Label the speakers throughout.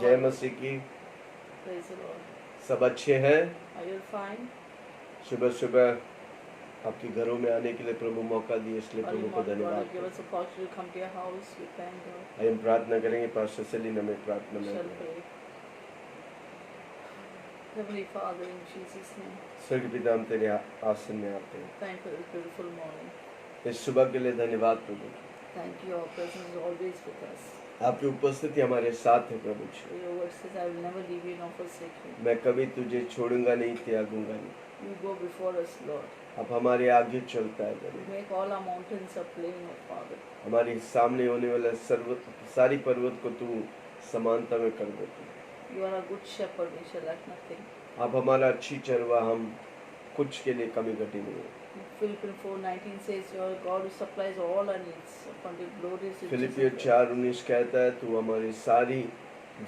Speaker 1: जय मसीह की। सब अच्छे हैं? सुबह सुबह आपके घरों में आने के लिए प्रभु मौका दिए, इसलिए प्रभु को धन्यवाद। हम प्रार्थना करेंगे। पास्टर सेलिन हमें प्रार्थना में।
Speaker 2: Heavenly Father, in Jesus' name,
Speaker 1: स्वर्गीय पिता, हम तेरे आसन में आते हैं।
Speaker 2: thank you for this beautiful morning.
Speaker 1: इस सुबह के लिए धन्यवाद प्रभु।
Speaker 2: Thank you, your presence is always with us.
Speaker 1: आपकी उपस्थिति हमारे साथ है प्रभु जी।
Speaker 2: Your word says, I will never leave you nor forsake you.
Speaker 1: मैं कभी तुझे छोड़ूंगा नहीं, त्यागूंगा नहीं।
Speaker 2: You go before us, Lord.
Speaker 1: अब हमारे आगे चलता है
Speaker 2: You
Speaker 1: Prabhu.
Speaker 2: make all our mountains a plain, O Father.
Speaker 1: हमारे सामने होने वाला सारी पर्वत को तू समानता में कर देता है।
Speaker 2: You are a good shepherd, we shall lack nothing.
Speaker 1: आप हमारा अच्छी चरवा, हम कुछ के लिए कमी घटी नहीं है।
Speaker 2: Philippians 4:19 says, you are a God who supplies all our needs upon the glorious riches
Speaker 1: फिलिपियर
Speaker 2: of God.
Speaker 1: 4:19 कहता है, तू हमारी सारी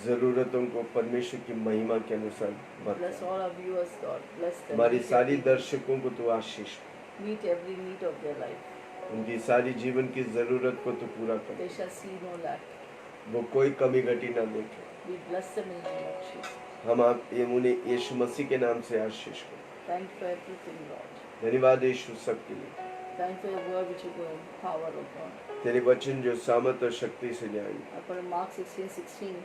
Speaker 1: जरूरतों को परमेश्वर की महिमा के अनुसार भरता
Speaker 2: Bless
Speaker 1: है।
Speaker 2: all our viewers, Lord. Bless them.
Speaker 1: हमारी
Speaker 2: Meet
Speaker 1: सारी
Speaker 2: every-
Speaker 1: दर्शकों को तू आशीष दे।
Speaker 2: Meet every need of their life.
Speaker 1: उनकी सारी जीवन की जरूरत को तू पूरा कर।
Speaker 2: They shall see no lack.
Speaker 1: वो कोई कमी घटी ना देखे।
Speaker 2: We bless them in the name of Jesus.
Speaker 1: हम उन्हें यीशु मसीह के नाम से आशीष करें।
Speaker 2: Thank you for everything, Lord.
Speaker 1: धन्यवाद यीशु सबके लिए।
Speaker 2: Thank you for your word which you go in power, O God.
Speaker 1: तेरे वचन जो सामर्थ और शक्ति से जाएंगे।
Speaker 2: According to Mark 16:16,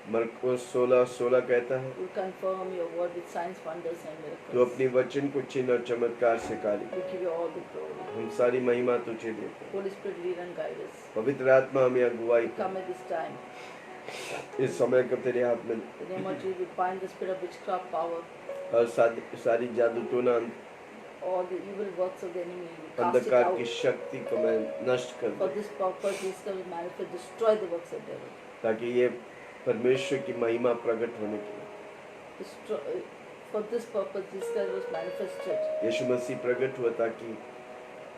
Speaker 1: मरकुस 16:16 कहता है,
Speaker 2: you confirm your word with signs, wonders and miracles.
Speaker 1: तू अपनी वचन को चिन्ह और चमत्कार से कार्य
Speaker 2: We give you all the glory.
Speaker 1: हम सारी महिमा तुझे देते हैं।
Speaker 2: Holy Spirit, lead and guide us.
Speaker 1: पवित्र आत्मा हमें अगुवाई
Speaker 2: We come at this time.
Speaker 1: इस समय को तेरे हाथ में।
Speaker 2: In the name of Jesus, we bind the spirit of witchcraft power,
Speaker 1: और सारी जादू टोना
Speaker 2: all the evil works of the enemy. We cast it
Speaker 1: अंधकार
Speaker 2: out.
Speaker 1: की शक्ति को मैं नष्ट कर
Speaker 2: For
Speaker 1: दूं,
Speaker 2: this purpose, this will manifest, destroy the works of the devil.
Speaker 1: ताकि ये परमेश्वर की महिमा प्रकट होने के लिए
Speaker 2: Destroy, for this purpose, this was manifested.
Speaker 1: यीशु मसीह प्रकट हुआ, ताकि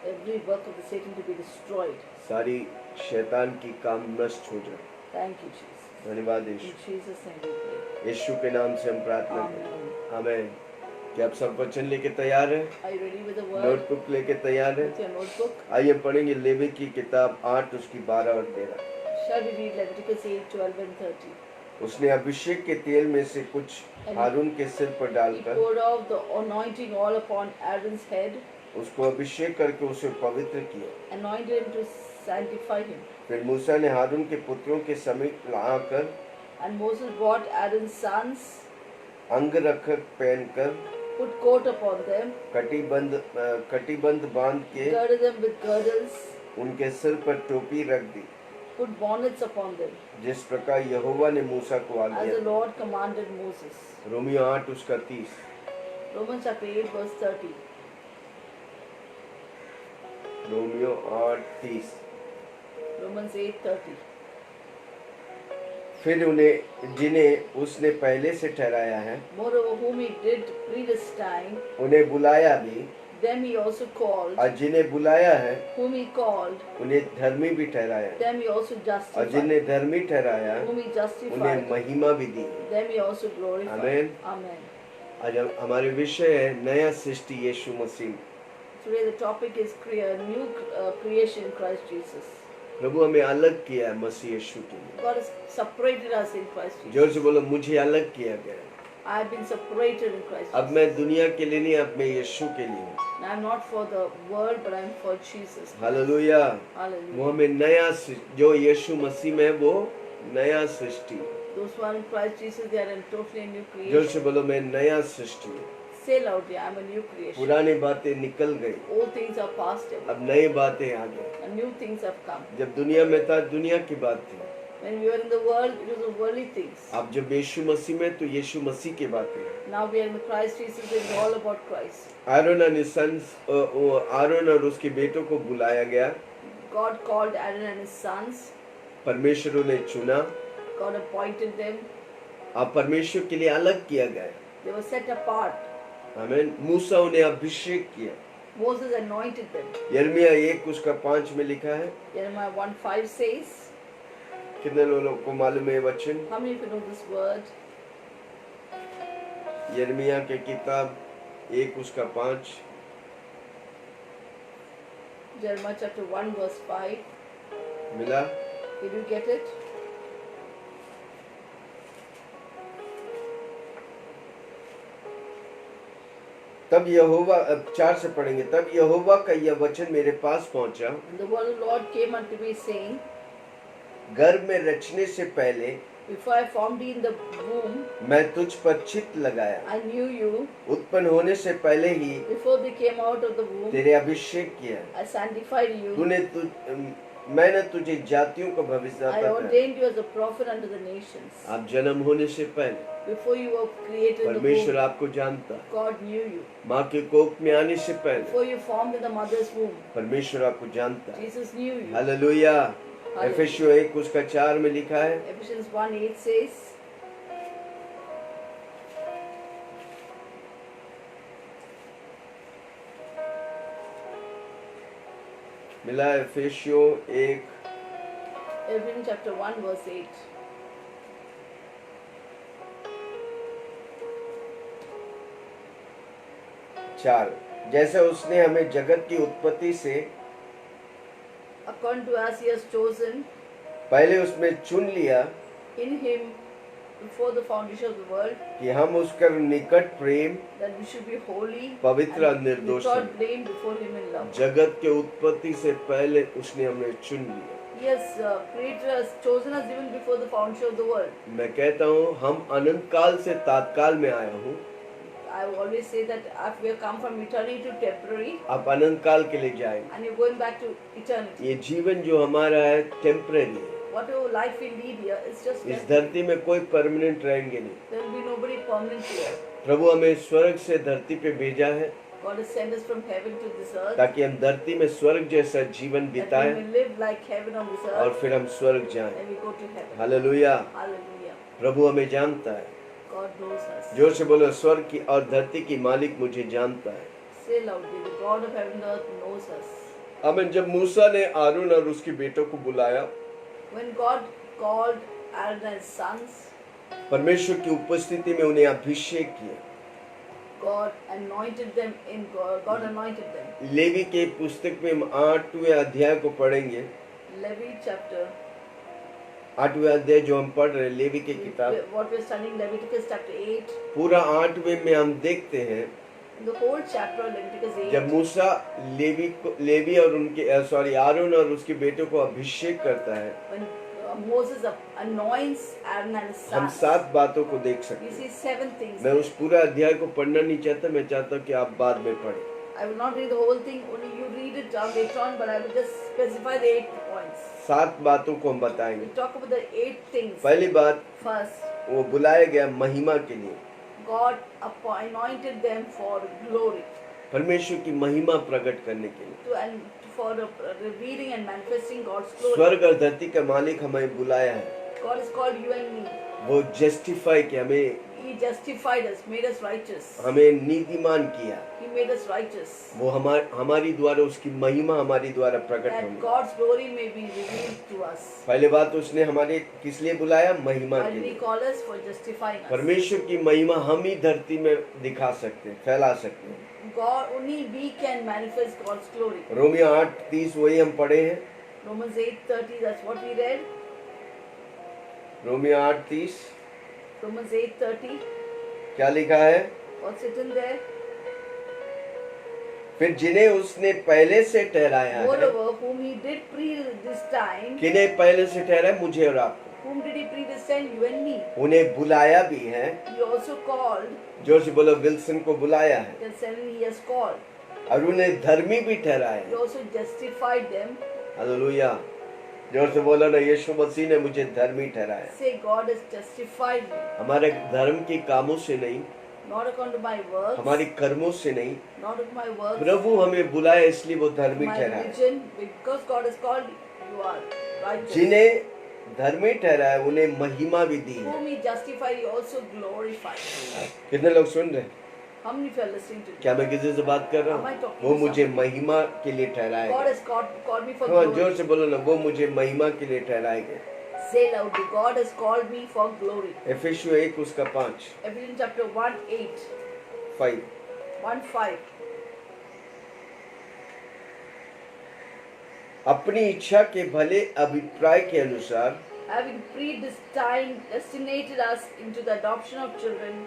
Speaker 2: Every work of the Satan to be destroyed.
Speaker 1: सारी शैतान की काम नष्ट हो जाए।
Speaker 2: Thank you, Jesus.
Speaker 1: धन्यवाद
Speaker 2: In
Speaker 1: Yeshu.
Speaker 2: Jesus' name we pray.
Speaker 1: यीशु के नाम से हम प्रार्थना
Speaker 2: Amen.
Speaker 1: करें। आमीन। क्या आप सब वचन लेके तैयार हैं?
Speaker 2: Are you ready with the word?
Speaker 1: Notebook लेके तैयार हैं?
Speaker 2: With your notebook?
Speaker 1: आइए पढ़ेंगे लेवी की किताब 8 उसकी 12 और 13।
Speaker 2: Shall we read Leviticus 8, 12 and 13?
Speaker 1: उसने अभिषेक के तेल में से कुछ हारून के सिर पर
Speaker 2: He
Speaker 1: डालकर
Speaker 2: poured out the anointing all upon Aaron's head,
Speaker 1: उसको अभिषेक करके उसे पवित्र किया।
Speaker 2: anointed him to sanctify him.
Speaker 1: फिर मूसा ने हारून के पुत्रों के समीप लाकर
Speaker 2: And Moses brought Aaron's sons,
Speaker 1: अंगरक्षक पहनकर
Speaker 2: put coat upon them,
Speaker 1: कटिबंध बांध के
Speaker 2: girded them with girdles,
Speaker 1: उनके सिर पर टोपी रख दी,
Speaker 2: put bonnets upon them,
Speaker 1: जिस प्रकार यहोवा ने मूसा को
Speaker 2: as
Speaker 1: आज्ञा
Speaker 2: the
Speaker 1: the.
Speaker 2: Lord commanded Moses.
Speaker 1: Romeo 8 उसका 30।
Speaker 2: Romans chapter 8, verse 30.
Speaker 1: Romeo 8:30।
Speaker 2: Romans 8:30.
Speaker 1: फिर उन्हें जिन्हें उसने पहले से ठहराया है
Speaker 2: Moreover, whom he did predestine,
Speaker 1: उन्हें बुलाया भी,
Speaker 2: them he also called.
Speaker 1: और जिन्हें बुलाया है
Speaker 2: Whom he called,
Speaker 1: उन्हें धर्मी भी ठहराया,
Speaker 2: them he also
Speaker 1: और
Speaker 2: justified.
Speaker 1: जिन्हें धर्मी ठहराया
Speaker 2: Whom he
Speaker 1: उन्हें
Speaker 2: justified,
Speaker 1: महिमा भी दी।
Speaker 2: them he also glorified.
Speaker 1: Amen.
Speaker 2: Amen.
Speaker 1: आज हमारे विषय है नया सृष्टि यीशु मसीह।
Speaker 2: Today the topic is new creation in Christ Jesus.
Speaker 1: प्रभु हमें अलग किया है मसीह यीशु के लिए।
Speaker 2: God has separated us in Christ
Speaker 1: जोर
Speaker 2: Jesus.
Speaker 1: से बोलो, मुझे अलग किया गया है।
Speaker 2: I have been separated in Christ
Speaker 1: अब
Speaker 2: Jesus.
Speaker 1: मैं दुनिया के लिए नहीं, अब मैं यीशु के लिए हूँ।
Speaker 2: And I'm not for the world, but I'm for Jesus.
Speaker 1: Hallelujah.
Speaker 2: Hallelujah.
Speaker 1: वो हमें नया जो यीशु मसीह में है, वो नया सृष्टि।
Speaker 2: Those who are in Christ Jesus, they are in totally new
Speaker 1: जोर से
Speaker 2: creation.
Speaker 1: बोलो, मैं नया सृष्टि हूँ।
Speaker 2: Say loudly, I'm a new creation.
Speaker 1: पुरानी बातें निकल गई,
Speaker 2: All things are passed away,
Speaker 1: अब नई बातें आ गई।
Speaker 2: and new things have come.
Speaker 1: जब दुनिया में था, दुनिया की बात थी।
Speaker 2: When we were in the world, it was the worldly things.
Speaker 1: अब जब यीशु मसीह में, तो यीशु मसीह की बातें हैं।
Speaker 2: Now we are in Christ Jesus, it's all about Christ.
Speaker 1: Aron और उसके बेटों को बुलाया गया।
Speaker 2: God called Aaron and his sons.
Speaker 1: परमेश्वर उन्हें चुना,
Speaker 2: God appointed them.
Speaker 1: अब परमेश्वर के लिए अलग किया गया।
Speaker 2: They were set apart.
Speaker 1: आमीन। मूसा उन्हें अभिषेक किया।
Speaker 2: Moses anointed them.
Speaker 1: यिर्मयाह 1 उसका 5 में लिखा है।
Speaker 2: Jeremiah 1:5 says,
Speaker 1: कितने लोगों को मालूम है ये वचन?
Speaker 2: how many of you know this word?
Speaker 1: यिर्मयाह के किताब 1 उसका 5।
Speaker 2: Jeremiah chapter 1 verse 5.
Speaker 1: मिला?
Speaker 2: Did you get it?
Speaker 1: तब यहोवा, अब 4 से पढ़ेंगे, तब यहोवा का यह वचन मेरे पास पहुंचा,
Speaker 2: And the word of the Lord came unto me, saying,
Speaker 1: गर्भ में रचने से पहले
Speaker 2: Before I formed thee in the womb,
Speaker 1: मैं तुझ पर चित्त लगाया,
Speaker 2: I knew you.
Speaker 1: उत्पन्न होने से पहले ही
Speaker 2: Before they came out of the womb,
Speaker 1: तेरे अभिषेक किया,
Speaker 2: I sanctified you.
Speaker 1: मैंने तुझे जातियों का
Speaker 2: I
Speaker 1: भविष्यद्वक्ता कराया।
Speaker 2: ordained you as a prophet unto the nations.
Speaker 1: आप जन्म होने से पहले
Speaker 2: Before you were created in the
Speaker 1: परमेश्वर
Speaker 2: womb,
Speaker 1: आपको जानता है।
Speaker 2: God knew you.
Speaker 1: माँ के कोख में आने से पहले
Speaker 2: Before you formed in the mother's womb,
Speaker 1: परमेश्वर आपको जानता है।
Speaker 2: Jesus knew you.
Speaker 1: हालेलुया। एफेसियों 1 उसका 4 में लिखा है,
Speaker 2: Ephesians 1:8 says,
Speaker 1: मिला एफेसियों 1
Speaker 2: Ephesians chapter 1 verse 8.
Speaker 1: चार, जैसे उसने हमें जगत की उत्पत्ति से
Speaker 2: According to as he has chosen
Speaker 1: पहले उसमें चुन लिया
Speaker 2: in him before the foundation of the world,
Speaker 1: कि हम उसका निकट प्रेम
Speaker 2: that we should be holy
Speaker 1: पवित्र और
Speaker 2: and
Speaker 1: निर्दोष
Speaker 2: without
Speaker 1: हैं।
Speaker 2: blame before him in love.
Speaker 1: जगत के उत्पत्ति से पहले उसने हमें चुन लिया।
Speaker 2: He has created us, chosen us even before the foundation of the world.
Speaker 1: मैं कहता हूँ हम अनंत काल से तात्काल में आया हूँ,
Speaker 2: I always say that if we have come from eternity to temporary,
Speaker 1: आप अनंत काल के लिए जाएंगे।
Speaker 2: and you're going back to eternity.
Speaker 1: ये जीवन जो हमारा है टेम्परेरी है,
Speaker 2: Whatever life we lead here, it's just
Speaker 1: इस
Speaker 2: temporary.
Speaker 1: धरती में कोई परमानेंट रहेंगे नहीं।
Speaker 2: There will be nobody permanent here.
Speaker 1: प्रभु हमें स्वर्ग से धरती पे भेजा है
Speaker 2: God has sent us from heaven to this earth,
Speaker 1: ताकि हम धरती में स्वर्ग जैसा जीवन
Speaker 2: that we
Speaker 1: बिताएं
Speaker 2: may live like heaven on this
Speaker 1: और
Speaker 2: earth,
Speaker 1: फिर हम स्वर्ग जाएं।
Speaker 2: and we go to heaven.
Speaker 1: Hallelujah.
Speaker 2: Hallelujah.
Speaker 1: प्रभु हमें जानता है।
Speaker 2: God knows us.
Speaker 1: जोर से बोलो, स्वर्ग की और धरती की मालिक मुझे जानता है।
Speaker 2: Say loudly, the God of heaven and earth knows us.
Speaker 1: आमीन। जब मूसा ने आरून और उसके बेटों को बुलाया,
Speaker 2: When God called Aaron and his sons,
Speaker 1: परमेश्वर की उपस्थिति में उन्हें अभिषेक किया।
Speaker 2: God anointed them in God anointed them.
Speaker 1: Levi के पुस्तक में हम 8वें अध्याय को पढ़ेंगे।
Speaker 2: Levi chapter
Speaker 1: 8वें अध्याय जो हम पढ़ रहे हैं लेवी की किताब,
Speaker 2: what we're studying, Leviticus chapter 8.
Speaker 1: पूरा 8वें में हम देखते हैं
Speaker 2: In the whole chapter of Leviticus 8,
Speaker 1: जब मूसा लेवी और उनके आरोन और उसके बेटों को अभिषेक करता है,
Speaker 2: when Moses anoints Aaron and his
Speaker 1: हम
Speaker 2: sons,
Speaker 1: 7 बातों को देख सकते
Speaker 2: we
Speaker 1: हैं।
Speaker 2: see 7 things.
Speaker 1: मैं उस पूरा अध्याय को पढ़ना नहीं चाहता, मैं चाहता हूँ कि आप बाद में पढ़ें।
Speaker 2: I will not read the whole thing, only you read it later on, but I will just specify the 8 points.
Speaker 1: 7 बातों को हम बताएंगे।
Speaker 2: We'll talk about the 8 things.
Speaker 1: पहली बात,
Speaker 2: First,
Speaker 1: वो बुलाया गया महिमा के लिए।
Speaker 2: God anointed them for glory,
Speaker 1: परमेश्वर की महिमा प्रकट करने के लिए
Speaker 2: and for revealing and manifesting God's glory.
Speaker 1: स्वर्ग और धरती का मालिक हमें बुलाया है।
Speaker 2: God has called you and me.
Speaker 1: वो जस्टिफाई किया, हमें
Speaker 2: He justified us, made us righteous.
Speaker 1: हमें नीतिमान किया।
Speaker 2: He made us righteous.
Speaker 1: वो हमारी द्वारा उसकी महिमा हमारी द्वारा प्रकट
Speaker 2: That
Speaker 1: होगी।
Speaker 2: God's glory may be revealed to us.
Speaker 1: पहले बात, उसने हमारे किस लिए बुलाया? महिमा
Speaker 2: Why
Speaker 1: के
Speaker 2: did He
Speaker 1: लिए।
Speaker 2: call us? For justifying us.
Speaker 1: परमेश्वर की महिमा हम ही धरती में दिखा सकते हैं, फैला सकते हैं।
Speaker 2: God, only we can manifest God's glory.
Speaker 1: Romeo 8:30 वही हम पढ़े हैं।
Speaker 2: Romans 8:30, that's what we read.
Speaker 1: Romeo 8:30
Speaker 2: Romans 8:30.
Speaker 1: क्या लिखा है?
Speaker 2: What's written there?
Speaker 1: फिर जिन्हें उसने पहले से ठहराया है,
Speaker 2: Moreover, whom He did predestine,
Speaker 1: किन्हें पहले से ठहराया? मुझे और आपको।
Speaker 2: whom did He predestine? You and me.
Speaker 1: उन्हें बुलाया भी है।
Speaker 2: He also called.
Speaker 1: जोर से बोलो, विल्सन को बुलाया है।
Speaker 2: Then 7 He has called.
Speaker 1: और उन्हें धर्मी भी ठहराया
Speaker 2: He
Speaker 1: है।
Speaker 2: also justified them.
Speaker 1: हालेलुया। जोर से बोलो ना, यीशु मसीह ने मुझे धर्मी ठहराया।
Speaker 2: Say, God has justified me.
Speaker 1: हमारे धर्म के कामों से नहीं,
Speaker 2: Not according to my works.
Speaker 1: हमारी कर्मों से नहीं,
Speaker 2: Not of my works.
Speaker 1: प्रभु हमें बुलाया इसलिए वो धर्मी
Speaker 2: My
Speaker 1: ठहराया।
Speaker 2: religion. Because God has called you are righteous.
Speaker 1: जिन्हें धर्मी ठहराया उन्हें महिमा भी दी है।
Speaker 2: Whom He justified, He also glorified.
Speaker 1: कितने लोग सुन रहे हैं?
Speaker 2: How many of you are listening to
Speaker 1: क्या
Speaker 2: me?
Speaker 1: मैं किसी से बात कर रहा
Speaker 2: Am I
Speaker 1: हूँ?
Speaker 2: talking
Speaker 1: वो
Speaker 2: to
Speaker 1: मुझे
Speaker 2: somebody?
Speaker 1: महिमा के लिए ठहराया
Speaker 2: God
Speaker 1: गया।
Speaker 2: has called me for
Speaker 1: हाँ,
Speaker 2: glory.
Speaker 1: जोर से बोलो ना, वो मुझे महिमा के लिए ठहराया गया।
Speaker 2: Say loudly, God has called me for glory.
Speaker 1: एफेसियों 1 उसका 5
Speaker 2: Ephesians chapter 1:8,
Speaker 1: 5
Speaker 2: 1:5.
Speaker 1: अपनी इच्छा के भले अभिप्राय के अनुसार
Speaker 2: Having predestinated us into the adoption of children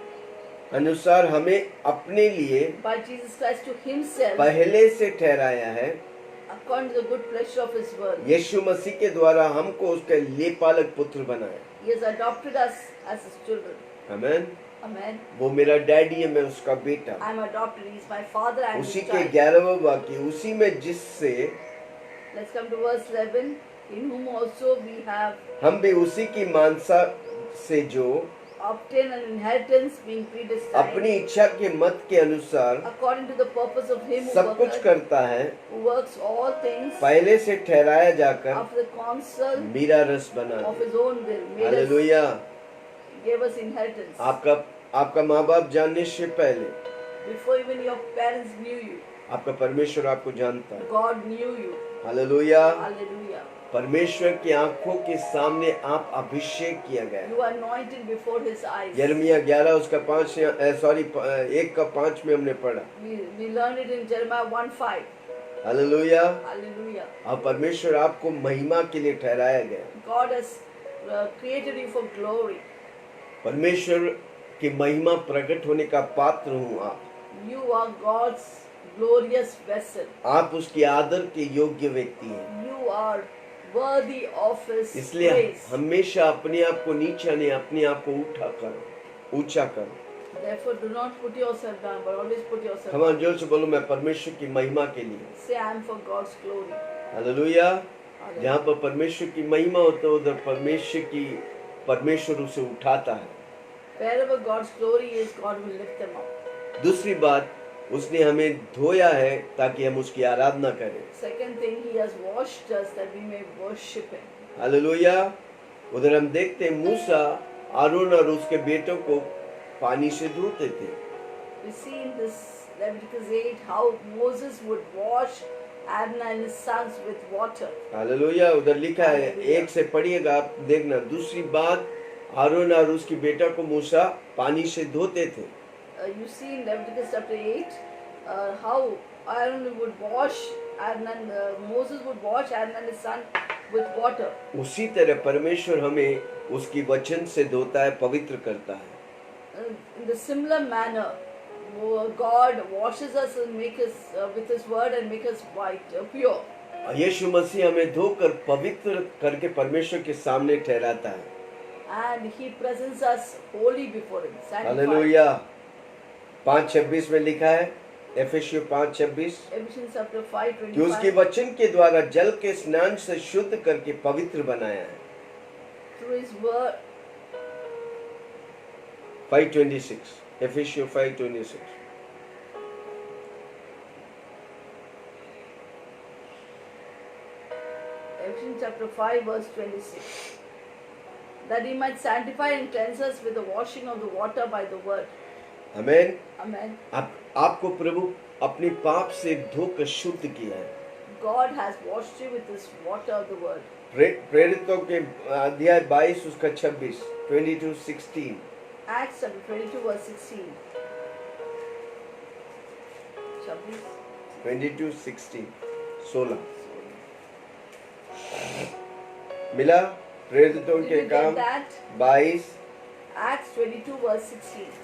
Speaker 1: अनुसार हमें अपने लिए
Speaker 2: by Jesus Christ to himself
Speaker 1: पहले से ठहराया है।
Speaker 2: according to the good pleasure of his will.
Speaker 1: यीशु मसीह के द्वारा हमको उसके लेपालक पुत्र बनाया।
Speaker 2: He has adopted us as his children.
Speaker 1: आमीन।
Speaker 2: Amen.
Speaker 1: वो मेरा डैडी है, मैं उसका बेटा।
Speaker 2: I am adopted. He is my father. I am his
Speaker 1: उसी के
Speaker 2: child.
Speaker 1: 11वें वाक्य, उसी में जिससे
Speaker 2: Let's come to verse 11. In whom also we have
Speaker 1: हम भी उसी की मानसा से जो
Speaker 2: obtained an inheritance, being predestined
Speaker 1: अपनी इच्छा के मत के अनुसार
Speaker 2: according to the purpose of him who
Speaker 1: सब कुछ
Speaker 2: worketh,
Speaker 1: करता है,
Speaker 2: who works all things
Speaker 1: पहले से ठहराया जाकर
Speaker 2: after the counsel
Speaker 1: मेरा रस बना
Speaker 2: of
Speaker 1: they.
Speaker 2: his own will, made us,
Speaker 1: hallelujah.
Speaker 2: gave us inheritance.
Speaker 1: आपका माँ बाप जानने से पहले
Speaker 2: Before even your parents knew you,
Speaker 1: आपका परमेश्वर आपको जानता है।
Speaker 2: God knew you.
Speaker 1: Hallelujah.
Speaker 2: Hallelujah.
Speaker 1: परमेश्वर की आंखों के सामने आप अभिषेक किया गया।
Speaker 2: You are anointed before his eyes.
Speaker 1: यिर्मयाह 11 उसका 5 1 का 5 में हमने पढ़ा।
Speaker 2: We learned it in Jeremiah 1:5.
Speaker 1: Hallelujah.
Speaker 2: Hallelujah.
Speaker 1: और परमेश्वर आपको महिमा के लिए ठहराया गया।
Speaker 2: God has created you for glory.
Speaker 1: परमेश्वर की महिमा प्रकट होने का पात्र हूँ आप।
Speaker 2: You are God's glorious vessel.
Speaker 1: आप उसकी आदर के योग्य व्यक्ति हैं।
Speaker 2: You are worthy of his
Speaker 1: इसलिए
Speaker 2: praise.
Speaker 1: हमेशा अपने आप को नीचा नहीं, अपने आप को उठा करो, ऊंचा करो।
Speaker 2: Therefore, do not put yourself down, but always put yourself
Speaker 1: हम
Speaker 2: up.
Speaker 1: जोर से बोलो, मैं परमेश्वर की महिमा के लिए।
Speaker 2: Say, I am for God's glory.
Speaker 1: Hallelujah.
Speaker 2: Hallelujah.
Speaker 1: जहाँ पर परमेश्वर की महिमा होता है उधर परमेश्वर उसे उठाता है।
Speaker 2: Wherever God's glory is, God will lift them up.
Speaker 1: दूसरी बात, उसने हमें धोया है ताकि हम उसकी आराधना करें।
Speaker 2: Second thing, He has washed us that we may worship Him.
Speaker 1: Hallelujah. उधर हम देखते हैं मूसा आरोन और उसके बेटों को पानी से धोते थे।
Speaker 2: We see in this Leviticus 8 how Moses would wash Aaron and his sons with water.
Speaker 1: Hallelujah. उधर लिखा है,
Speaker 2: हालेलुया।
Speaker 1: 1 से पढ़िएगा आप देखना। दूसरी बात, आरोन और उसकी बेटा को मूसा पानी से धोते थे।
Speaker 2: You see in Leviticus chapter 8 how Aaron would wash Aaron and Moses would wash Aaron and his son with water.
Speaker 1: उसी तरह परमेश्वर हमें उसकी वचन से धोता है, पवित्र करता है।
Speaker 2: In the similar manner, God washes us and make us with His word and make us white, pure.
Speaker 1: यीशु मसीह हमें धोकर पवित्र करके परमेश्वर के सामने ठहराता है।
Speaker 2: And He presents us holy before Him, sanctified.
Speaker 1: Hallelujah. 5:26 में लिखा है, एफेसियों 5:26,
Speaker 2: Ephesians chapter
Speaker 1: कि उसके
Speaker 2: 5:25.
Speaker 1: वचन के द्वारा जल के स्नान से शुद्ध करके पवित्र बनाया है।
Speaker 2: Through His word,
Speaker 1: 5:26, एफेसियों 5:26।
Speaker 2: Ephesians chapter 5 verse 26. That He might sanctify and cleanse us with the washing of the water by the word.
Speaker 1: आमीन।
Speaker 2: Amen.
Speaker 1: आपको प्रभु अपने पाप से धोकर शुद्ध किया है।
Speaker 2: God has washed you with this water of the word.
Speaker 1: प्रेरितों के अध्याय 22 उसका 26, 22:16।
Speaker 2: Acts chapter 22 verse 16.
Speaker 1: 22:16, 16 मिला। प्रेरितों
Speaker 2: Did
Speaker 1: के
Speaker 2: you
Speaker 1: काम
Speaker 2: get that?
Speaker 1: 22।
Speaker 2: Acts 22 verse 16.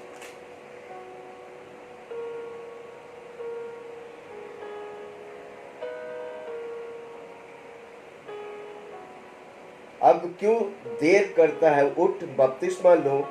Speaker 1: अब क्यों देर करता है, उठ बपतिस्मा लो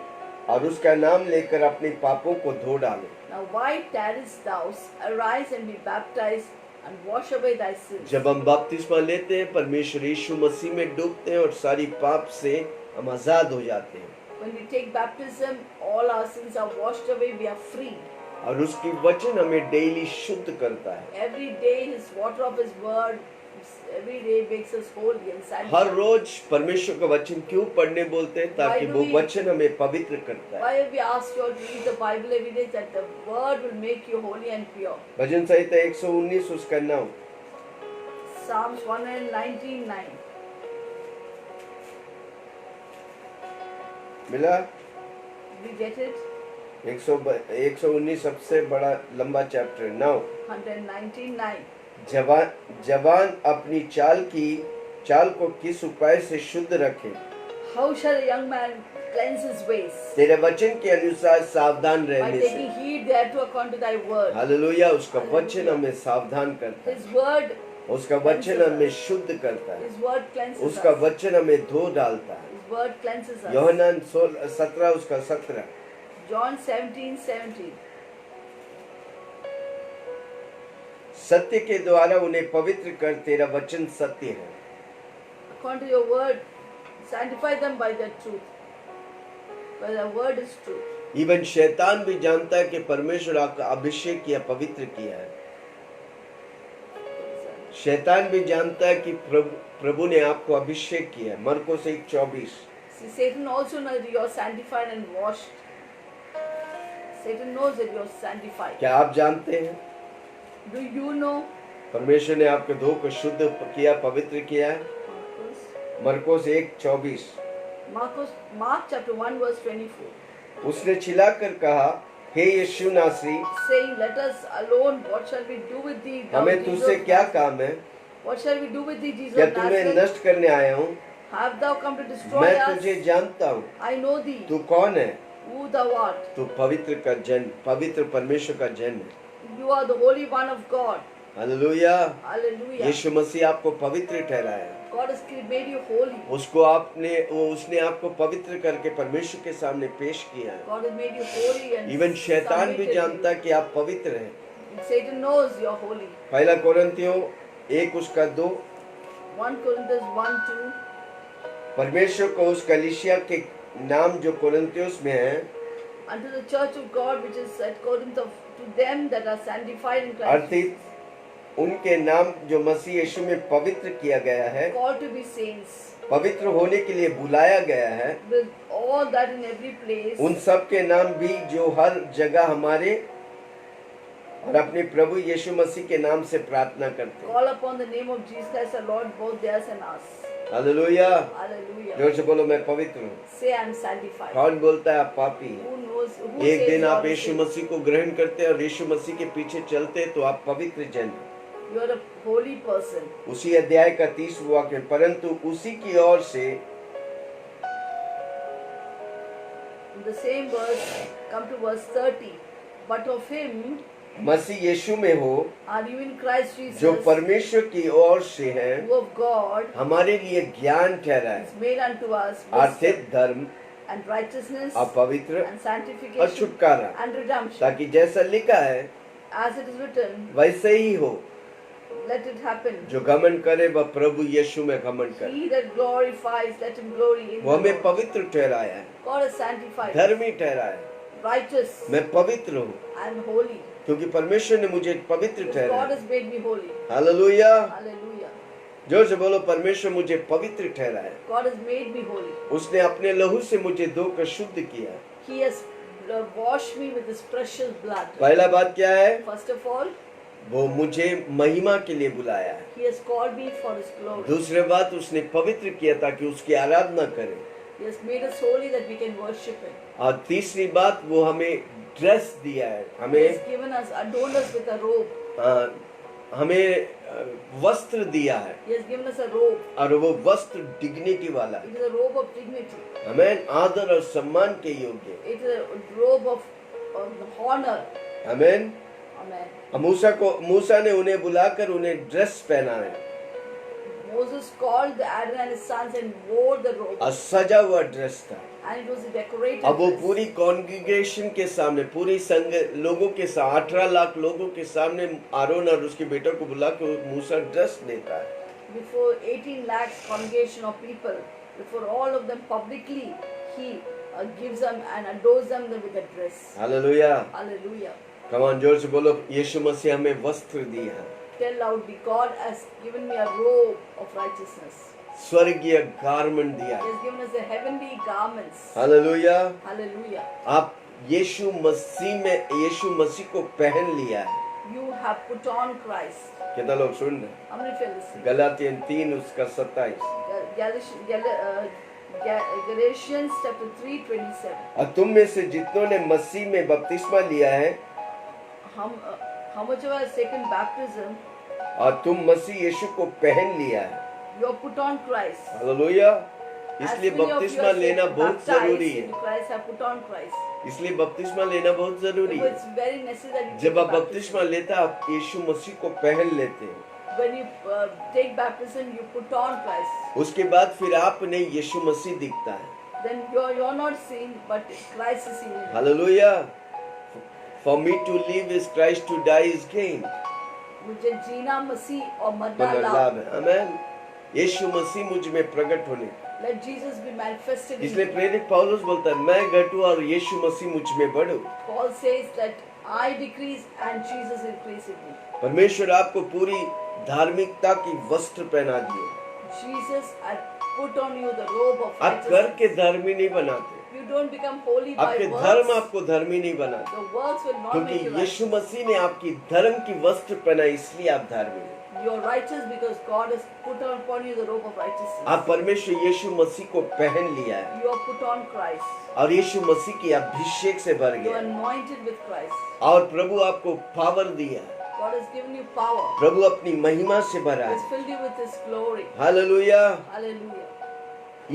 Speaker 1: और उसका नाम लेकर अपने पापों को धो डालो।
Speaker 2: Now why tarriest thou? Arise and be baptized and wash away thy sins.
Speaker 1: जब हम बपतिस्मा लेते हैं, परमेश्वर यीशु मसीह में डूबते हैं और सारी पाप से हम आजाद हो जाते हैं।
Speaker 2: When we take baptism, all our sins are washed away, we are free.
Speaker 1: और उसकी वचन हमें डेली शुद्ध करता है।
Speaker 2: Every day His water of His word, every day makes us holy and
Speaker 1: her
Speaker 2: sanctified.
Speaker 1: रोज परमेश्वर का वचन क्यों पढ़ने बोलते हैं? ताकि
Speaker 2: Why do
Speaker 1: वो
Speaker 2: we-
Speaker 1: वचन हमें पवित्र करता है।
Speaker 2: Why have we asked you all to read the Bible every day? That the word will make you holy and pure.
Speaker 1: भजन संहिता 119 उसका 9।
Speaker 2: Psalms 119:9.
Speaker 1: मिला।
Speaker 2: We get it?
Speaker 1: 119 सबसे बड़ा लंबा चैप्टर 9।
Speaker 2: 119:9.
Speaker 1: जवान अपनी चाल को किस उपाय से शुद्ध रखे?
Speaker 2: How shall a young man cleanse his ways?
Speaker 1: तेरे वचन के अनुसार सावधान
Speaker 2: By
Speaker 1: रहने
Speaker 2: taking
Speaker 1: से।
Speaker 2: heed thereto according to thy word.
Speaker 1: Hallelujah. उसका
Speaker 2: Hallelujah.
Speaker 1: वचन हमें सावधान करता है,
Speaker 2: His word,
Speaker 1: उसका वचन हमें शुद्ध करता है,
Speaker 2: his word cleanses
Speaker 1: उसका
Speaker 2: us.
Speaker 1: वचन हमें धो डालता है।
Speaker 2: His word cleanses us.
Speaker 1: यूहन्ना 17 उसका 17।
Speaker 2: John 17:17.
Speaker 1: सत्य के द्वारा उन्हें पवित्र कर, तेरा वचन सत्य है।
Speaker 2: According to your word, sanctify them by the truth. For the word is truth.
Speaker 1: Even शैतान भी जानता है कि परमेश्वर आपका अभिषेक किया, पवित्र किया है। शैतान भी जानता है कि प्रभु ने आपको अभिषेक किया है। मरकुस 1:24।
Speaker 2: See, Satan also knows that you are sanctified and washed. Satan knows that you are sanctified.
Speaker 1: क्या आप जानते हैं
Speaker 2: Do you know?
Speaker 1: परमेश्वर ने आपके धो को शुद्ध किया, पवित्र किया है? मरकुस 1:24।
Speaker 2: Mark chapter 1 verse 24.
Speaker 1: उसने चिल्लाकर कहा, हे यीशु नासरी,
Speaker 2: Saying, let us alone. What shall we do with thee? thou
Speaker 1: हमें
Speaker 2: Jesus
Speaker 1: तुझसे
Speaker 2: of
Speaker 1: क्या
Speaker 2: Nazareth?
Speaker 1: काम है?
Speaker 2: What shall we do with thee, Jesus
Speaker 1: क्या
Speaker 2: of
Speaker 1: तुम्हें
Speaker 2: Nazareth?
Speaker 1: नष्ट करने आया हूँ?
Speaker 2: Have thou come to destroy
Speaker 1: मैं
Speaker 2: us?
Speaker 1: तुझे जानता हूँ।
Speaker 2: I know thee.
Speaker 1: तू कौन है?
Speaker 2: Who thou art?
Speaker 1: तू पवित्र का जन, पवित्र परमेश्वर का जन है।
Speaker 2: You are the Holy One of God.
Speaker 1: Hallelujah.
Speaker 2: Hallelujah.
Speaker 1: यीशु मसीह आपको पवित्र ठहराया।
Speaker 2: God has made you holy.
Speaker 1: उसने आपको पवित्र करके परमेश्वर के सामने पेश किया है।
Speaker 2: God has made you holy and
Speaker 1: even शैतान भी
Speaker 2: submitted
Speaker 1: जानता
Speaker 2: you.
Speaker 1: है कि आप पवित्र हैं।
Speaker 2: Satan knows you are holy.
Speaker 1: पहला कोरिन्थियों 1 उसका 2।
Speaker 2: 1 Corinthians 1:2.
Speaker 1: परमेश्वर को उस कलीसिया के नाम जो कोरिन्थियोस में है,
Speaker 2: Unto the church of God which is at Corinth, to them that are sanctified in Christ
Speaker 1: अर्थात
Speaker 2: Jesus,
Speaker 1: उनके नाम जो मसीह यीशु में पवित्र किया गया है,
Speaker 2: called to be saints,
Speaker 1: पवित्र होने के लिए बुलाया गया है,
Speaker 2: with all that in every place,
Speaker 1: उन सब के नाम भी जो हर जगह हमारे और अपने प्रभु यीशु मसीह के नाम से प्रार्थना करते हैं।
Speaker 2: call upon the name of Jesus Christ our Lord, both theirs and us.
Speaker 1: Hallelujah.
Speaker 2: Hallelujah.
Speaker 1: जोर से बोलो, मैं पवित्र हूँ।
Speaker 2: Say I am sanctified.
Speaker 1: कौन बोलता है आप पापी हैं?
Speaker 2: Who knows? Who
Speaker 1: एक
Speaker 2: says
Speaker 1: दिन
Speaker 2: you
Speaker 1: आप
Speaker 2: are
Speaker 1: यीशु
Speaker 2: saved?
Speaker 1: मसीह को ग्रहण करते हैं और यीशु मसीह के पीछे चलते हैं तो आप पवित्र जन हैं।
Speaker 2: You are a holy person.
Speaker 1: उसी अध्याय का 30 वाक्य, परंतु उसी की ओर से
Speaker 2: In the same verse, come to verse 30. But of him
Speaker 1: मसीह यीशु में हो,
Speaker 2: are you in Christ Jesus,
Speaker 1: जो परमेश्वर की ओर से है,
Speaker 2: who of God
Speaker 1: हमारे लिए ज्ञान ठहरा है,
Speaker 2: is made unto us
Speaker 1: आर्थिक
Speaker 2: wisdom
Speaker 1: धर्म,
Speaker 2: and righteousness
Speaker 1: अपवित्र
Speaker 2: and
Speaker 1: और
Speaker 2: sanctification
Speaker 1: छुटकारा,
Speaker 2: and redemption.
Speaker 1: ताकि जैसा लिखा है
Speaker 2: As it is written,
Speaker 1: वैसे ही हो।
Speaker 2: let it happen.
Speaker 1: जो घमंड करे वह प्रभु यीशु में घमंड करे।
Speaker 2: He that glorifies, let him glory in
Speaker 1: वो
Speaker 2: the
Speaker 1: हमें
Speaker 2: Lord.
Speaker 1: पवित्र ठहराया है,
Speaker 2: God is sanctified,
Speaker 1: धर्मी ठहराया है।
Speaker 2: righteous
Speaker 1: मैं पवित्र हूँ
Speaker 2: and holy.
Speaker 1: क्योंकि परमेश्वर ने मुझे पवित्र
Speaker 2: Because
Speaker 1: ठहराया।
Speaker 2: God has made me holy.
Speaker 1: Hallelujah.
Speaker 2: Hallelujah.
Speaker 1: जोर से बोलो, परमेश्वर मुझे पवित्र ठहराया।
Speaker 2: God has made me holy.
Speaker 1: उसने अपने लहू से मुझे धोकर शुद्ध किया।
Speaker 2: He has washed me with his precious blood.
Speaker 1: पहला बात क्या है?
Speaker 2: First of all,
Speaker 1: वो मुझे महिमा के लिए बुलाया है।
Speaker 2: he has called me for his glory.
Speaker 1: दूसरी बात, उसने पवित्र किया ताकि उसकी आराधना करें।
Speaker 2: He has made us holy that we can worship him.
Speaker 1: और तीसरी बात, वो हमें ड्रेस दिया है,
Speaker 2: He
Speaker 1: हमें
Speaker 2: has given us, adorned us with a robe.
Speaker 1: हमें वस्त्र दिया है,
Speaker 2: He has given us a robe.
Speaker 1: और वो वस्त्र डिग्निटी वाला है।
Speaker 2: It is a robe of dignity.
Speaker 1: हमें आदर और सम्मान के योग्य।
Speaker 2: It is a robe of honor.
Speaker 1: आमीन।
Speaker 2: Amen.
Speaker 1: मूसा ने उन्हें बुलाकर उन्हें ड्रेस पहनाया,
Speaker 2: Moses called Aaron and his sons and wore the robe.
Speaker 1: और सजा हुआ ड्रेस था।
Speaker 2: And it was a decorated
Speaker 1: अब वो
Speaker 2: dress.
Speaker 1: पूरी कॉन्ग्रीगेशन के सामने, पूरी संघ लोगों के साथ, 18 लाख लोगों के सामने आरोन और उसके बेटे को बुला के मूसा ड्रेस देता है।
Speaker 2: Before 18 lakhs congregation of people, before all of them publicly, he gives them and adores them with a dress.
Speaker 1: Hallelujah.
Speaker 2: Hallelujah.
Speaker 1: Come on, जोर से बोलो, यीशु मसीह हमें वस्त्र दिया है,
Speaker 2: Tell loudly, God has given me a robe of righteousness.
Speaker 1: स्वर्गीय garment दिया
Speaker 2: He
Speaker 1: है।
Speaker 2: has given us the heavenly garments.
Speaker 1: Hallelujah.
Speaker 2: Hallelujah.
Speaker 1: आप यीशु मसीह को पहन लिया है।
Speaker 2: You have put on Christ.
Speaker 1: कितना लोग सुन रहे हैं?
Speaker 2: How many feel this?
Speaker 1: गलातियन 3 उसका 27।
Speaker 2: Galatians chapter 3:27.
Speaker 1: और तुम में से जितनों ने मसीह में बपतिस्मा लिया है,
Speaker 2: How much of us taken baptism?
Speaker 1: और तुम मसीह यीशु को पहन लिया है।
Speaker 2: You have put on Christ.
Speaker 1: Hallelujah. इसलिए
Speaker 2: As many of you
Speaker 1: बपतिस्मा
Speaker 2: are
Speaker 1: लेना
Speaker 2: saved,
Speaker 1: बहुत
Speaker 2: baptized
Speaker 1: जरूरी है।
Speaker 2: into Christ, have put on Christ.
Speaker 1: इसलिए बपतिस्मा लेना बहुत जरूरी
Speaker 2: Therefore,
Speaker 1: है।
Speaker 2: it's very necessary that you
Speaker 1: जब
Speaker 2: take
Speaker 1: आप बपतिस्मा
Speaker 2: baptism.
Speaker 1: लेते हैं, आप यीशु मसीह को पहन लेते हैं।
Speaker 2: When you take baptism, you put on Christ.
Speaker 1: उसके बाद फिर आप नहीं, यीशु मसीह दिखता है।
Speaker 2: Then you're not seen, but Christ is seen.
Speaker 1: Hallelujah. For me to live is Christ, to die is gain।
Speaker 2: मुझे जीना मसीह और मरना
Speaker 1: मरना
Speaker 2: लाभ।
Speaker 1: लाभ है। आमीन। यीशु मसीह मुझ में प्रकट होने।
Speaker 2: Let Jesus be manifested in
Speaker 1: इसलिए
Speaker 2: you.
Speaker 1: प्रेरित पौलुस बोलता है, मैं घटूं और यीशु मसीह मुझ में बढ़ूं।
Speaker 2: Paul says that I decrease and Jesus increase in me.
Speaker 1: परमेश्वर आपको पूरी धार्मिकता की वस्त्र पहना दिए।
Speaker 2: Jesus had put on you the robe of
Speaker 1: आप करके
Speaker 2: righteousness.
Speaker 1: धर्मी नहीं बनाते,
Speaker 2: You don't become holy by
Speaker 1: आपके धर्म
Speaker 2: works.
Speaker 1: आपको धर्मी नहीं बनाते,
Speaker 2: The works will not
Speaker 1: क्योंकि
Speaker 2: make you
Speaker 1: यीशु
Speaker 2: righteous.
Speaker 1: मसीह ने आपकी धर्म की वस्त्र पहना, इसलिए आप धर्मी हैं।
Speaker 2: You're righteous because God has put upon you the robe of righteousness.
Speaker 1: आप परमेश्वर यीशु मसीह को पहन लिया है
Speaker 2: You are put on Christ.
Speaker 1: और यीशु मसीह की अभिषेक से भर
Speaker 2: You
Speaker 1: गया
Speaker 2: are
Speaker 1: है।
Speaker 2: anointed with Christ.
Speaker 1: और प्रभु आपको पावर दिया है,
Speaker 2: God has given you power.
Speaker 1: प्रभु अपनी महिमा से भरा
Speaker 2: He has
Speaker 1: है।
Speaker 2: filled you with His glory.
Speaker 1: Hallelujah.
Speaker 2: Hallelujah.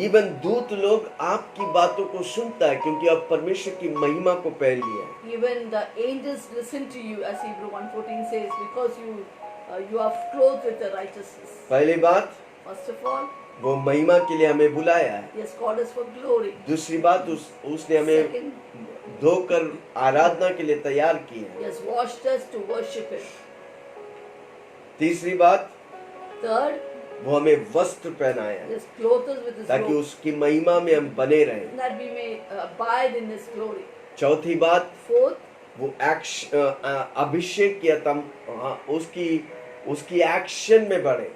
Speaker 1: Even दूत लोग आपकी बातों को सुनता है, क्योंकि आप परमेश्वर की महिमा को पहन लिया है।
Speaker 2: Even the angels listen to you, as Hebrew 1:14 says, because you are clothed with the righteousness.
Speaker 1: पहली बात,
Speaker 2: First of all,
Speaker 1: वो महिमा के लिए हमें बुलाया है।
Speaker 2: He has called us for glory.
Speaker 1: दूसरी बात, उसने हमें
Speaker 2: Second,
Speaker 1: धोकर आराधना के लिए तैयार किया है।
Speaker 2: He has washed us to worship Him.
Speaker 1: तीसरी बात,
Speaker 2: Third,
Speaker 1: वो हमें वस्त्र पहनाया
Speaker 2: He
Speaker 1: है,
Speaker 2: has clothed us with His
Speaker 1: ताकि
Speaker 2: robe,
Speaker 1: उसकी महिमा में हम बने रहें।
Speaker 2: that we may abide in His glory.
Speaker 1: चौथी बात,
Speaker 2: Fourth,
Speaker 1: वो अभिषेक किया तम उसकी एक्शन में बढ़े।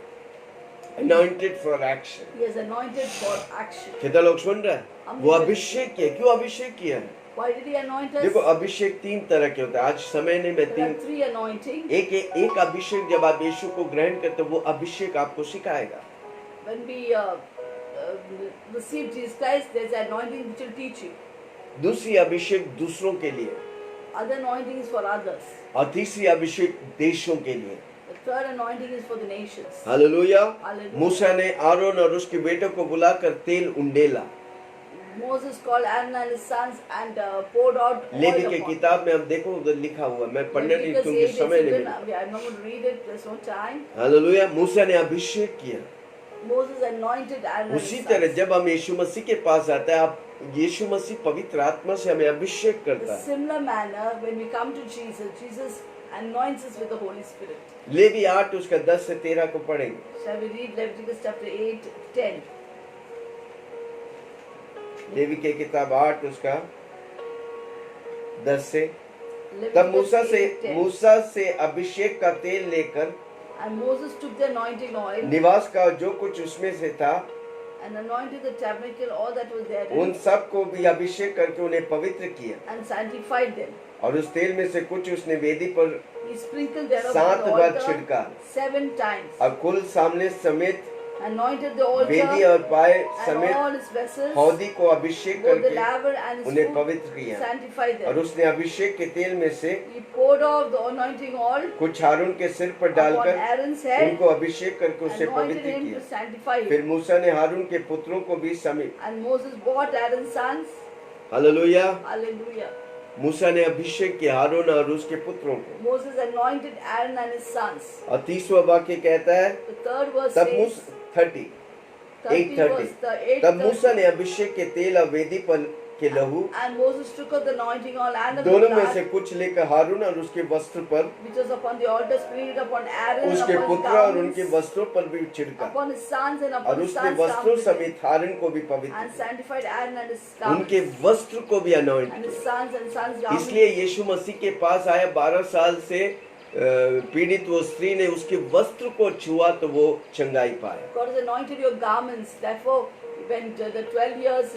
Speaker 1: Anointed for action.
Speaker 2: He has anointed for action.
Speaker 1: कितना लोग सुन रहे हैं? वो अभिषेक किया। क्यों अभिषेक किया है?
Speaker 2: Why did He anoint us?
Speaker 1: देखो, अभिषेक तीन तरह के होते हैं। आज समय नहीं, मैं
Speaker 2: There are
Speaker 1: तीन,
Speaker 2: three anointings.
Speaker 1: एक अभिषेक जब आप यीशु को ग्रहण करते हो, वो अभिषेक आपको सिखाएगा।
Speaker 2: When we receive Jesus Christ, there's an anointing which will teach you.
Speaker 1: दूसरी अभिषेक दूसरों के लिए,
Speaker 2: Other anointing is for others.
Speaker 1: और तीसरी अभिषेक देशों के लिए।
Speaker 2: The third anointing is for the nations.
Speaker 1: Hallelujah.
Speaker 2: Hallelujah.
Speaker 1: मूसा ने आरोन और उसके बेटों को बुलाकर तेल उंडेला।
Speaker 2: Moses called Aaron and his sons and poured out
Speaker 1: levy
Speaker 2: oil
Speaker 1: के
Speaker 2: upon
Speaker 1: किताब में आप देखो, उधर लिखा हुआ है। मैं पढ़ने नहीं,
Speaker 2: Leviticus
Speaker 1: क्योंकि
Speaker 2: 8 is
Speaker 1: समय नहीं
Speaker 2: written.
Speaker 1: मिला।
Speaker 2: I'm not going to read it. There's no time.
Speaker 1: Hallelujah. मूसा ने अभिषेक किया।
Speaker 2: Moses anointed Aaron and
Speaker 1: उसी
Speaker 2: his
Speaker 1: तरह
Speaker 2: sons.
Speaker 1: जब हम यीशु मसीह के पास आते हैं, आप यीशु मसीह पवित्र आत्मा से हमें अभिषेक करता
Speaker 2: In a
Speaker 1: है।
Speaker 2: similar manner, when we come to Jesus, Jesus anoints us with the Holy Spirit.
Speaker 1: Levi 8 उसका 10 से 13 को पढ़ेंगे।
Speaker 2: Shall we read Leviticus chapter 8, 10?
Speaker 1: Levy के किताब 8 उसका 10 से। तब
Speaker 2: Leviticus 8, 10.
Speaker 1: मूसा से अभिषेक का तेल लेकर
Speaker 2: And Moses took the anointing oil
Speaker 1: निवास का जो कुछ उसमें से था,
Speaker 2: and anointed the tabernacle, all that was
Speaker 1: उन
Speaker 2: therein,
Speaker 1: सब को भी अभिषेक करके उन्हें पवित्र किया।
Speaker 2: and sanctified them.
Speaker 1: और उस तेल में से कुछ उसने वेदी पर
Speaker 2: He sprinkled thereof
Speaker 1: 7
Speaker 2: the
Speaker 1: bar
Speaker 2: altar
Speaker 1: छिड़का,
Speaker 2: 7 times,
Speaker 1: और कुल सामने समेत
Speaker 2: anointed the
Speaker 1: वेदी
Speaker 2: altar
Speaker 1: और पाए
Speaker 2: and
Speaker 1: समेत
Speaker 2: all its vessels,
Speaker 1: हौदी को अभिषेक
Speaker 2: both the
Speaker 1: करके
Speaker 2: laver and its
Speaker 1: उन्हें
Speaker 2: food,
Speaker 1: पवित्र किया।
Speaker 2: sanctified
Speaker 1: और
Speaker 2: them.
Speaker 1: उसने अभिषेक के तेल में से
Speaker 2: He poured off the anointing oil
Speaker 1: कुछ हारून के सिर पर
Speaker 2: upon
Speaker 1: डालकर
Speaker 2: Aaron's head,
Speaker 1: उनको अभिषेक करके उसे
Speaker 2: anointed
Speaker 1: पवित्र
Speaker 2: him
Speaker 1: किया।
Speaker 2: to sanctify
Speaker 1: फिर
Speaker 2: him.
Speaker 1: मूसा ने हारून के पुत्रों को भी समेत।
Speaker 2: And Moses brought Aaron's sons.
Speaker 1: Hallelujah.
Speaker 2: Hallelujah.
Speaker 1: मूसा ने अभिषेक किया हारून और उसके पुत्रों को।
Speaker 2: Moses anointed Aaron and his sons.
Speaker 1: और 30वां वाक्य कहता है,
Speaker 2: The third verse
Speaker 1: तब
Speaker 2: says,
Speaker 1: Musa 30
Speaker 2: 30 verse,
Speaker 1: 8:30
Speaker 2: the 8th
Speaker 1: तब मूसा
Speaker 2: verse,
Speaker 1: ने अभिषेक के तेल और वेदी पर के लहू
Speaker 2: and Moses took of the anointing oil and of the
Speaker 1: दोनों में से
Speaker 2: blood,
Speaker 1: कुछ लेकर हारून और उसके वस्त्र पर,
Speaker 2: which was upon the altar, sprinkled upon Aaron and
Speaker 1: उसके
Speaker 2: upon his
Speaker 1: पुत्र और उनके
Speaker 2: garments,
Speaker 1: वस्त्रों पर भी छिड़का,
Speaker 2: upon his sons and
Speaker 1: और
Speaker 2: upon his
Speaker 1: उसने
Speaker 2: sons'
Speaker 1: वस्त्रों
Speaker 2: garments,
Speaker 1: समेत हारून को भी पवित्र
Speaker 2: and
Speaker 1: किया,
Speaker 2: sanctified Aaron and his
Speaker 1: उनके
Speaker 2: garments,
Speaker 1: वस्त्र को भी अनॉइंट
Speaker 2: and his
Speaker 1: किया।
Speaker 2: sons and sons' garments.
Speaker 1: इसलिए यीशु मसीह के पास आया, 12 साल से पीड़ित वो स्त्री ने उसके वस्त्र को छुआ तो वो चंगाई पाया।
Speaker 2: God has anointed your garments. Therefore, when the 12 years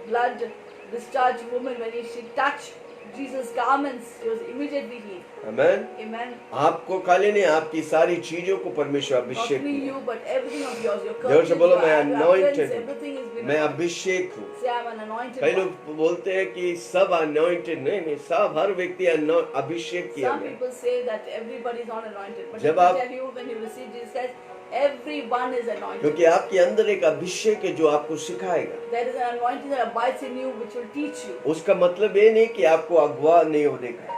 Speaker 2: blood discharged woman, when she touched Jesus' garments, she was immediately healed.
Speaker 1: Amen.
Speaker 2: Amen.
Speaker 1: आपको खाली नहीं, आपकी सारी चीजों को परमेश्वर
Speaker 2: Not
Speaker 1: अभिषेक
Speaker 2: only
Speaker 1: किया।
Speaker 2: you, but everything of yours, your
Speaker 1: जोर से
Speaker 2: curtains,
Speaker 1: बोलो,
Speaker 2: your
Speaker 1: मैं
Speaker 2: aprons,
Speaker 1: anointed हूँ।
Speaker 2: everything is been
Speaker 1: मैं
Speaker 2: anointed.
Speaker 1: अभिषेक हूँ।
Speaker 2: Say, I'm an anointed
Speaker 1: कई
Speaker 2: one.
Speaker 1: लोग बोलते हैं कि सब अनॉइंटेड, नहीं, सब हर व्यक्ति अभिषेक किया
Speaker 2: Some
Speaker 1: गया।
Speaker 2: people say that everybody is not anointed. But
Speaker 1: जब
Speaker 2: let
Speaker 1: आप-
Speaker 2: me tell you, when you receive Jesus Christ, Everyone is anointed.
Speaker 1: क्योंकि आपके अंदर एक अभिषेक है जो आपको सिखाएगा।
Speaker 2: There is an anointing that abides in you which will teach you.
Speaker 1: उसका मतलब ये नहीं कि आपको अगवा नहीं होने का,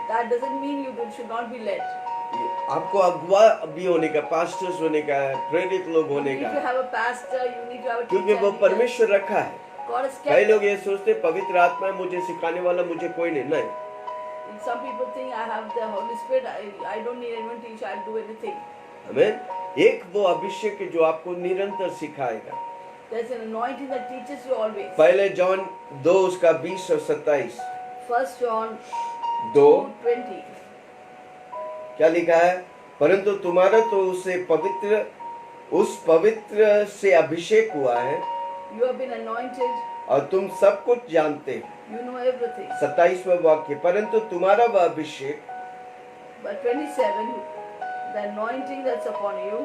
Speaker 2: That doesn't mean you should not be led.
Speaker 1: आपको अगवा भी होने का, पास्टर्स होने का, प्रेरित लोग
Speaker 2: You
Speaker 1: होने
Speaker 2: need
Speaker 1: का,
Speaker 2: to have a pastor, you need to have a
Speaker 1: क्योंकि वो
Speaker 2: teacher.
Speaker 1: परमेश्वर रखा है।
Speaker 2: God has
Speaker 1: कई
Speaker 2: kept
Speaker 1: लोग
Speaker 2: us.
Speaker 1: ये सोचते पवित्र आत्मा है, मुझे सिखाने वाला मुझे कोई नहीं।
Speaker 2: Some people think I have the Holy Spirit, I don't need anyone to teach, I'll do anything.
Speaker 1: आमीन। एक वो अभिषेक है जो आपको निरंतर सिखाएगा।
Speaker 2: There's an anointing that teaches you always.
Speaker 1: पहले जॉन 2 उसका 20 और 27
Speaker 2: 1 John
Speaker 1: 2
Speaker 2: 2:20.
Speaker 1: क्या लिखा है? परंतु तुम्हारा तो उस पवित्र से अभिषेक हुआ है
Speaker 2: You have been anointed,
Speaker 1: और तुम सब कुछ जानते हो।
Speaker 2: you know everything.
Speaker 1: 27वां वाक्य, परंतु तुम्हारा वह अभिषेक,
Speaker 2: But 27, the anointing that's upon you,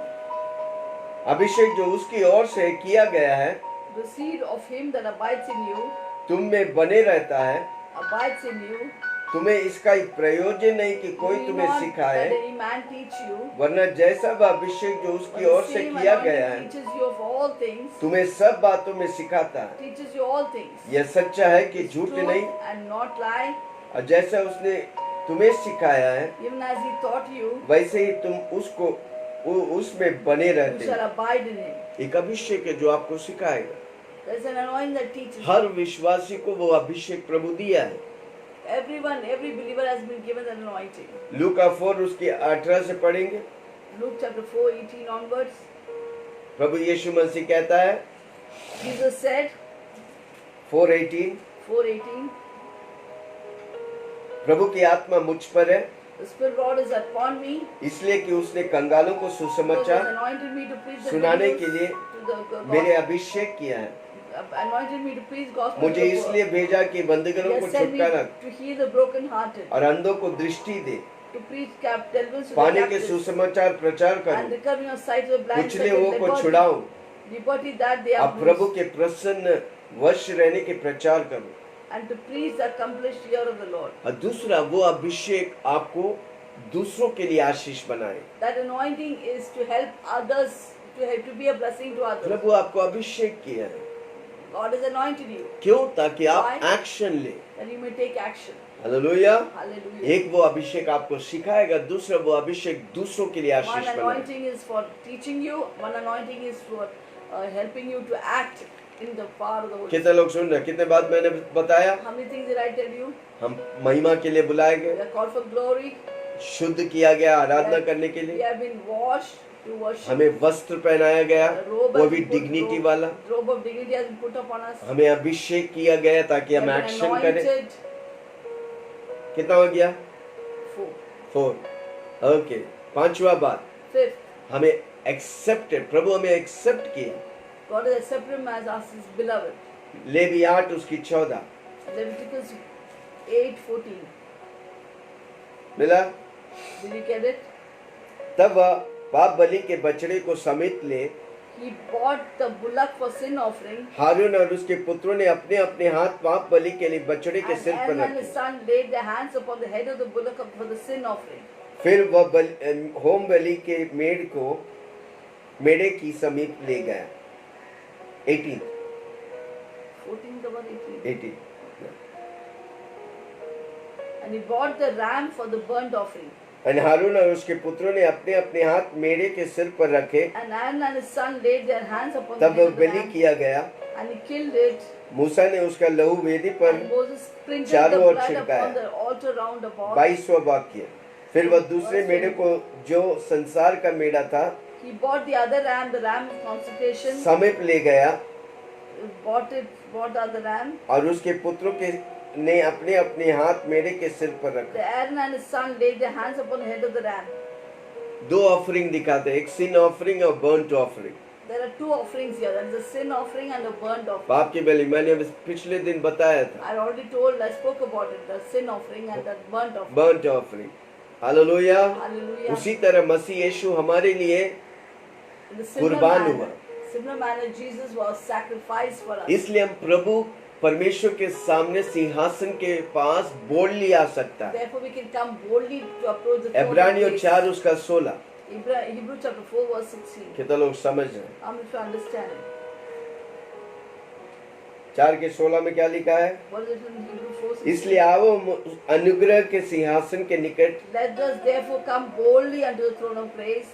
Speaker 1: अभिषेक जो उसकी ओर से किया गया है,
Speaker 2: the seed of him that abides in you,
Speaker 1: तुम में बने रहता है।
Speaker 2: abides in you.
Speaker 1: तुम्हें इसका प्रयोजन नहीं कि कोई
Speaker 2: Need
Speaker 1: तुम्हें
Speaker 2: not
Speaker 1: सिखाए,
Speaker 2: that any man teach you.
Speaker 1: वरना जैसा वह अभिषेक जो
Speaker 2: But
Speaker 1: उसकी
Speaker 2: the
Speaker 1: ओर से
Speaker 2: same
Speaker 1: किया गया
Speaker 2: anointing
Speaker 1: है
Speaker 2: teaches you of all things.
Speaker 1: तुम्हें सब बातों में सिखाता है।
Speaker 2: Teaches you all things.
Speaker 1: यह सच्चा है कि
Speaker 2: It's
Speaker 1: झूठ
Speaker 2: truth
Speaker 1: नहीं,
Speaker 2: and not lie.
Speaker 1: और जैसा उसने तुम्हें सिखाया है
Speaker 2: Even as he taught you,
Speaker 1: वैसे ही तुम उसमें बने
Speaker 2: you
Speaker 1: रहते
Speaker 2: shall
Speaker 1: हो।
Speaker 2: abide in him.
Speaker 1: एक अभिषेक है जो आपको सिखाएगा।
Speaker 2: There's an anointing that teaches.
Speaker 1: हर विश्वासी को वो अभिषेक प्रभु दिया है।
Speaker 2: Everyone, every believer has been given an anointing.
Speaker 1: लूका 4 उसके 18 से पढ़ेंगे।
Speaker 2: Luke chapter 4:18 onwards.
Speaker 1: प्रभु यीशु मसीह कहता है
Speaker 2: Jesus said,
Speaker 1: 4:18,
Speaker 2: 4:18,
Speaker 1: प्रभु की आत्मा मुझ पर है,
Speaker 2: the Spirit of God is upon me,
Speaker 1: इसलिए कि उसने कंगालों को
Speaker 2: because he has
Speaker 1: सुसमाचार
Speaker 2: anointed me to preach the
Speaker 1: सुनाने
Speaker 2: good
Speaker 1: के
Speaker 2: news
Speaker 1: लिए
Speaker 2: to the gospel.
Speaker 1: मेरे अभिषेक किया है।
Speaker 2: Anointed me to preach gospel
Speaker 1: मुझे
Speaker 2: to the
Speaker 1: इसलिए
Speaker 2: poor.
Speaker 1: भेजा कि
Speaker 2: He
Speaker 1: बंदिगरों को
Speaker 2: has sent me
Speaker 1: छुटकारा
Speaker 2: to heal the brokenhearted,
Speaker 1: और अंधों को दृष्टि दे,
Speaker 2: to preach devils to the
Speaker 1: पाने के
Speaker 2: captives,
Speaker 1: सुसमाचार प्रचार
Speaker 2: and
Speaker 1: करो,
Speaker 2: recovering of sight to the blind,
Speaker 1: कुचले
Speaker 2: setting
Speaker 1: हुओं को
Speaker 2: liberty-
Speaker 1: छुड़ाओ,
Speaker 2: liberty that they
Speaker 1: अब
Speaker 2: are
Speaker 1: प्रभु
Speaker 2: loose,
Speaker 1: के प्रसन्न वश रहने के प्रचार करो।
Speaker 2: and to preach the accomplished year of the Lord.
Speaker 1: और दूसरा वो अभिषेक आपको दूसरों के लिए आशीष बनाए।
Speaker 2: That anointing is to help others, to be a blessing to others.
Speaker 1: प्रभु आपको अभिषेक किया है,
Speaker 2: God has anointed you
Speaker 1: क्यों? ताकि आप
Speaker 2: Why?
Speaker 1: एक्शन ले।
Speaker 2: that you may take action.
Speaker 1: Hallelujah.
Speaker 2: Hallelujah.
Speaker 1: एक वो अभिषेक आपको सिखाएगा, दूसरा वो अभिषेक दूसरों के लिए
Speaker 2: One
Speaker 1: आशीष बनाए।
Speaker 2: anointing is for teaching you, one anointing is for helping you to act in the power of the Holy Spirit.
Speaker 1: कितने लोग सुन रहे हैं? कितने बात मैंने बताया?
Speaker 2: How many things did I tell you?
Speaker 1: हम महिमा के लिए बुलाए
Speaker 2: We
Speaker 1: गए,
Speaker 2: are called for glory.
Speaker 1: शुद्ध किया गया आराधना करने के
Speaker 2: We
Speaker 1: लिए,
Speaker 2: have been washed to worship.
Speaker 1: हमें वस्त्र पहनाया गया,
Speaker 2: The robe
Speaker 1: वो
Speaker 2: has
Speaker 1: भी
Speaker 2: been put-
Speaker 1: डिग्निटी
Speaker 2: robe-
Speaker 1: वाला।
Speaker 2: robe of dignity has been put upon us.
Speaker 1: हमें अभिषेक किया गया ताकि
Speaker 2: We
Speaker 1: हम
Speaker 2: have been
Speaker 1: एक्शन करें।
Speaker 2: anointed.
Speaker 1: कितना हो गया?
Speaker 2: 4.
Speaker 1: 4। ओके, पांचवा बात,
Speaker 2: 5th,
Speaker 1: हमें एक्सेप्टेड, प्रभु हमें एक्सेप्ट किया।
Speaker 2: God has accepted him as us, his beloved.
Speaker 1: Levi 8 उसकी 14
Speaker 2: Leviticus 8:14.
Speaker 1: मिला।
Speaker 2: Did you get it?
Speaker 1: तब वह पाप बलि के बछड़े को समेत ले,
Speaker 2: He bought the bullock for sin offering,
Speaker 1: हारून और उसके पुत्रों ने अपने अपने हाथ पाप बलि के लिए बछड़े के
Speaker 2: and
Speaker 1: सिर पर
Speaker 2: Aaron and his
Speaker 1: रखे।
Speaker 2: son laid their hands upon the head of the bullock for the sin offering.
Speaker 1: फिर वह होम बलि के मेढ़े की समीप ले गया। 18
Speaker 2: 14 the one 18.
Speaker 1: 18
Speaker 2: And he bought the ram for the burnt offering.
Speaker 1: और हारून और उसके पुत्रों ने अपने अपने हाथ मेढ़े के सिर पर रखे।
Speaker 2: And Aaron and his son laid their hands upon the
Speaker 1: तब
Speaker 2: head
Speaker 1: वह
Speaker 2: of the
Speaker 1: बलि
Speaker 2: ram,
Speaker 1: किया गया।
Speaker 2: and he killed it.
Speaker 1: मूसा ने उसका लहू वेदी पर
Speaker 2: And Moses sprinkled the
Speaker 1: चारों ओर
Speaker 2: blood
Speaker 1: छिड़काया।
Speaker 2: upon the altar round about.
Speaker 1: 22वां वाक्य, फिर वह दूसरे मेढ़े को जो संसार का मेढ़ा था
Speaker 2: He bought the other ram, the ram of consecration.
Speaker 1: समीप ले गया,
Speaker 2: Bought the other ram.
Speaker 1: और उसके पुत्रों के ने अपने अपने हाथ मेढ़े के सिर पर
Speaker 2: The
Speaker 1: रखा।
Speaker 2: Aaron and his son laid their hands upon the head of the ram.
Speaker 1: दो ऑफरिंग दिखाते हैं, एक सिन ऑफरिंग और burnt offering.
Speaker 2: There are two offerings here. There is a sin offering and a burnt offering.
Speaker 1: पाप की बलि मैंने पिछले दिन बताया था,
Speaker 2: I already told, I spoke about it, the sin offering and the burnt offering.
Speaker 1: Burnt offering. Hallelujah.
Speaker 2: Hallelujah.
Speaker 1: उसी तरह मसीह यीशु हमारे लिए
Speaker 2: In the similar
Speaker 1: कुर्बान
Speaker 2: manner,
Speaker 1: हुआ।
Speaker 2: similar manner, Jesus was sacrificed for us.
Speaker 1: इसलिए हम प्रभु परमेश्वर के सामने सिंहासन के पास बोल्डली आ सकता है।
Speaker 2: Therefore, we can come boldly to approach the throne of
Speaker 1: इब्रानियों
Speaker 2: grace.
Speaker 1: 4 उसका 16,
Speaker 2: Hebrew chapter 4 verse 16.
Speaker 1: कितना लोग समझ रहे हैं?
Speaker 2: How many of you understand it?
Speaker 1: 4:16 में क्या लिखा है?
Speaker 2: What is it in Hebrew 4:16?
Speaker 1: इसलिए आओ अनुग्रह के सिंहासन के निकट
Speaker 2: Let us therefore come boldly unto the throne of grace,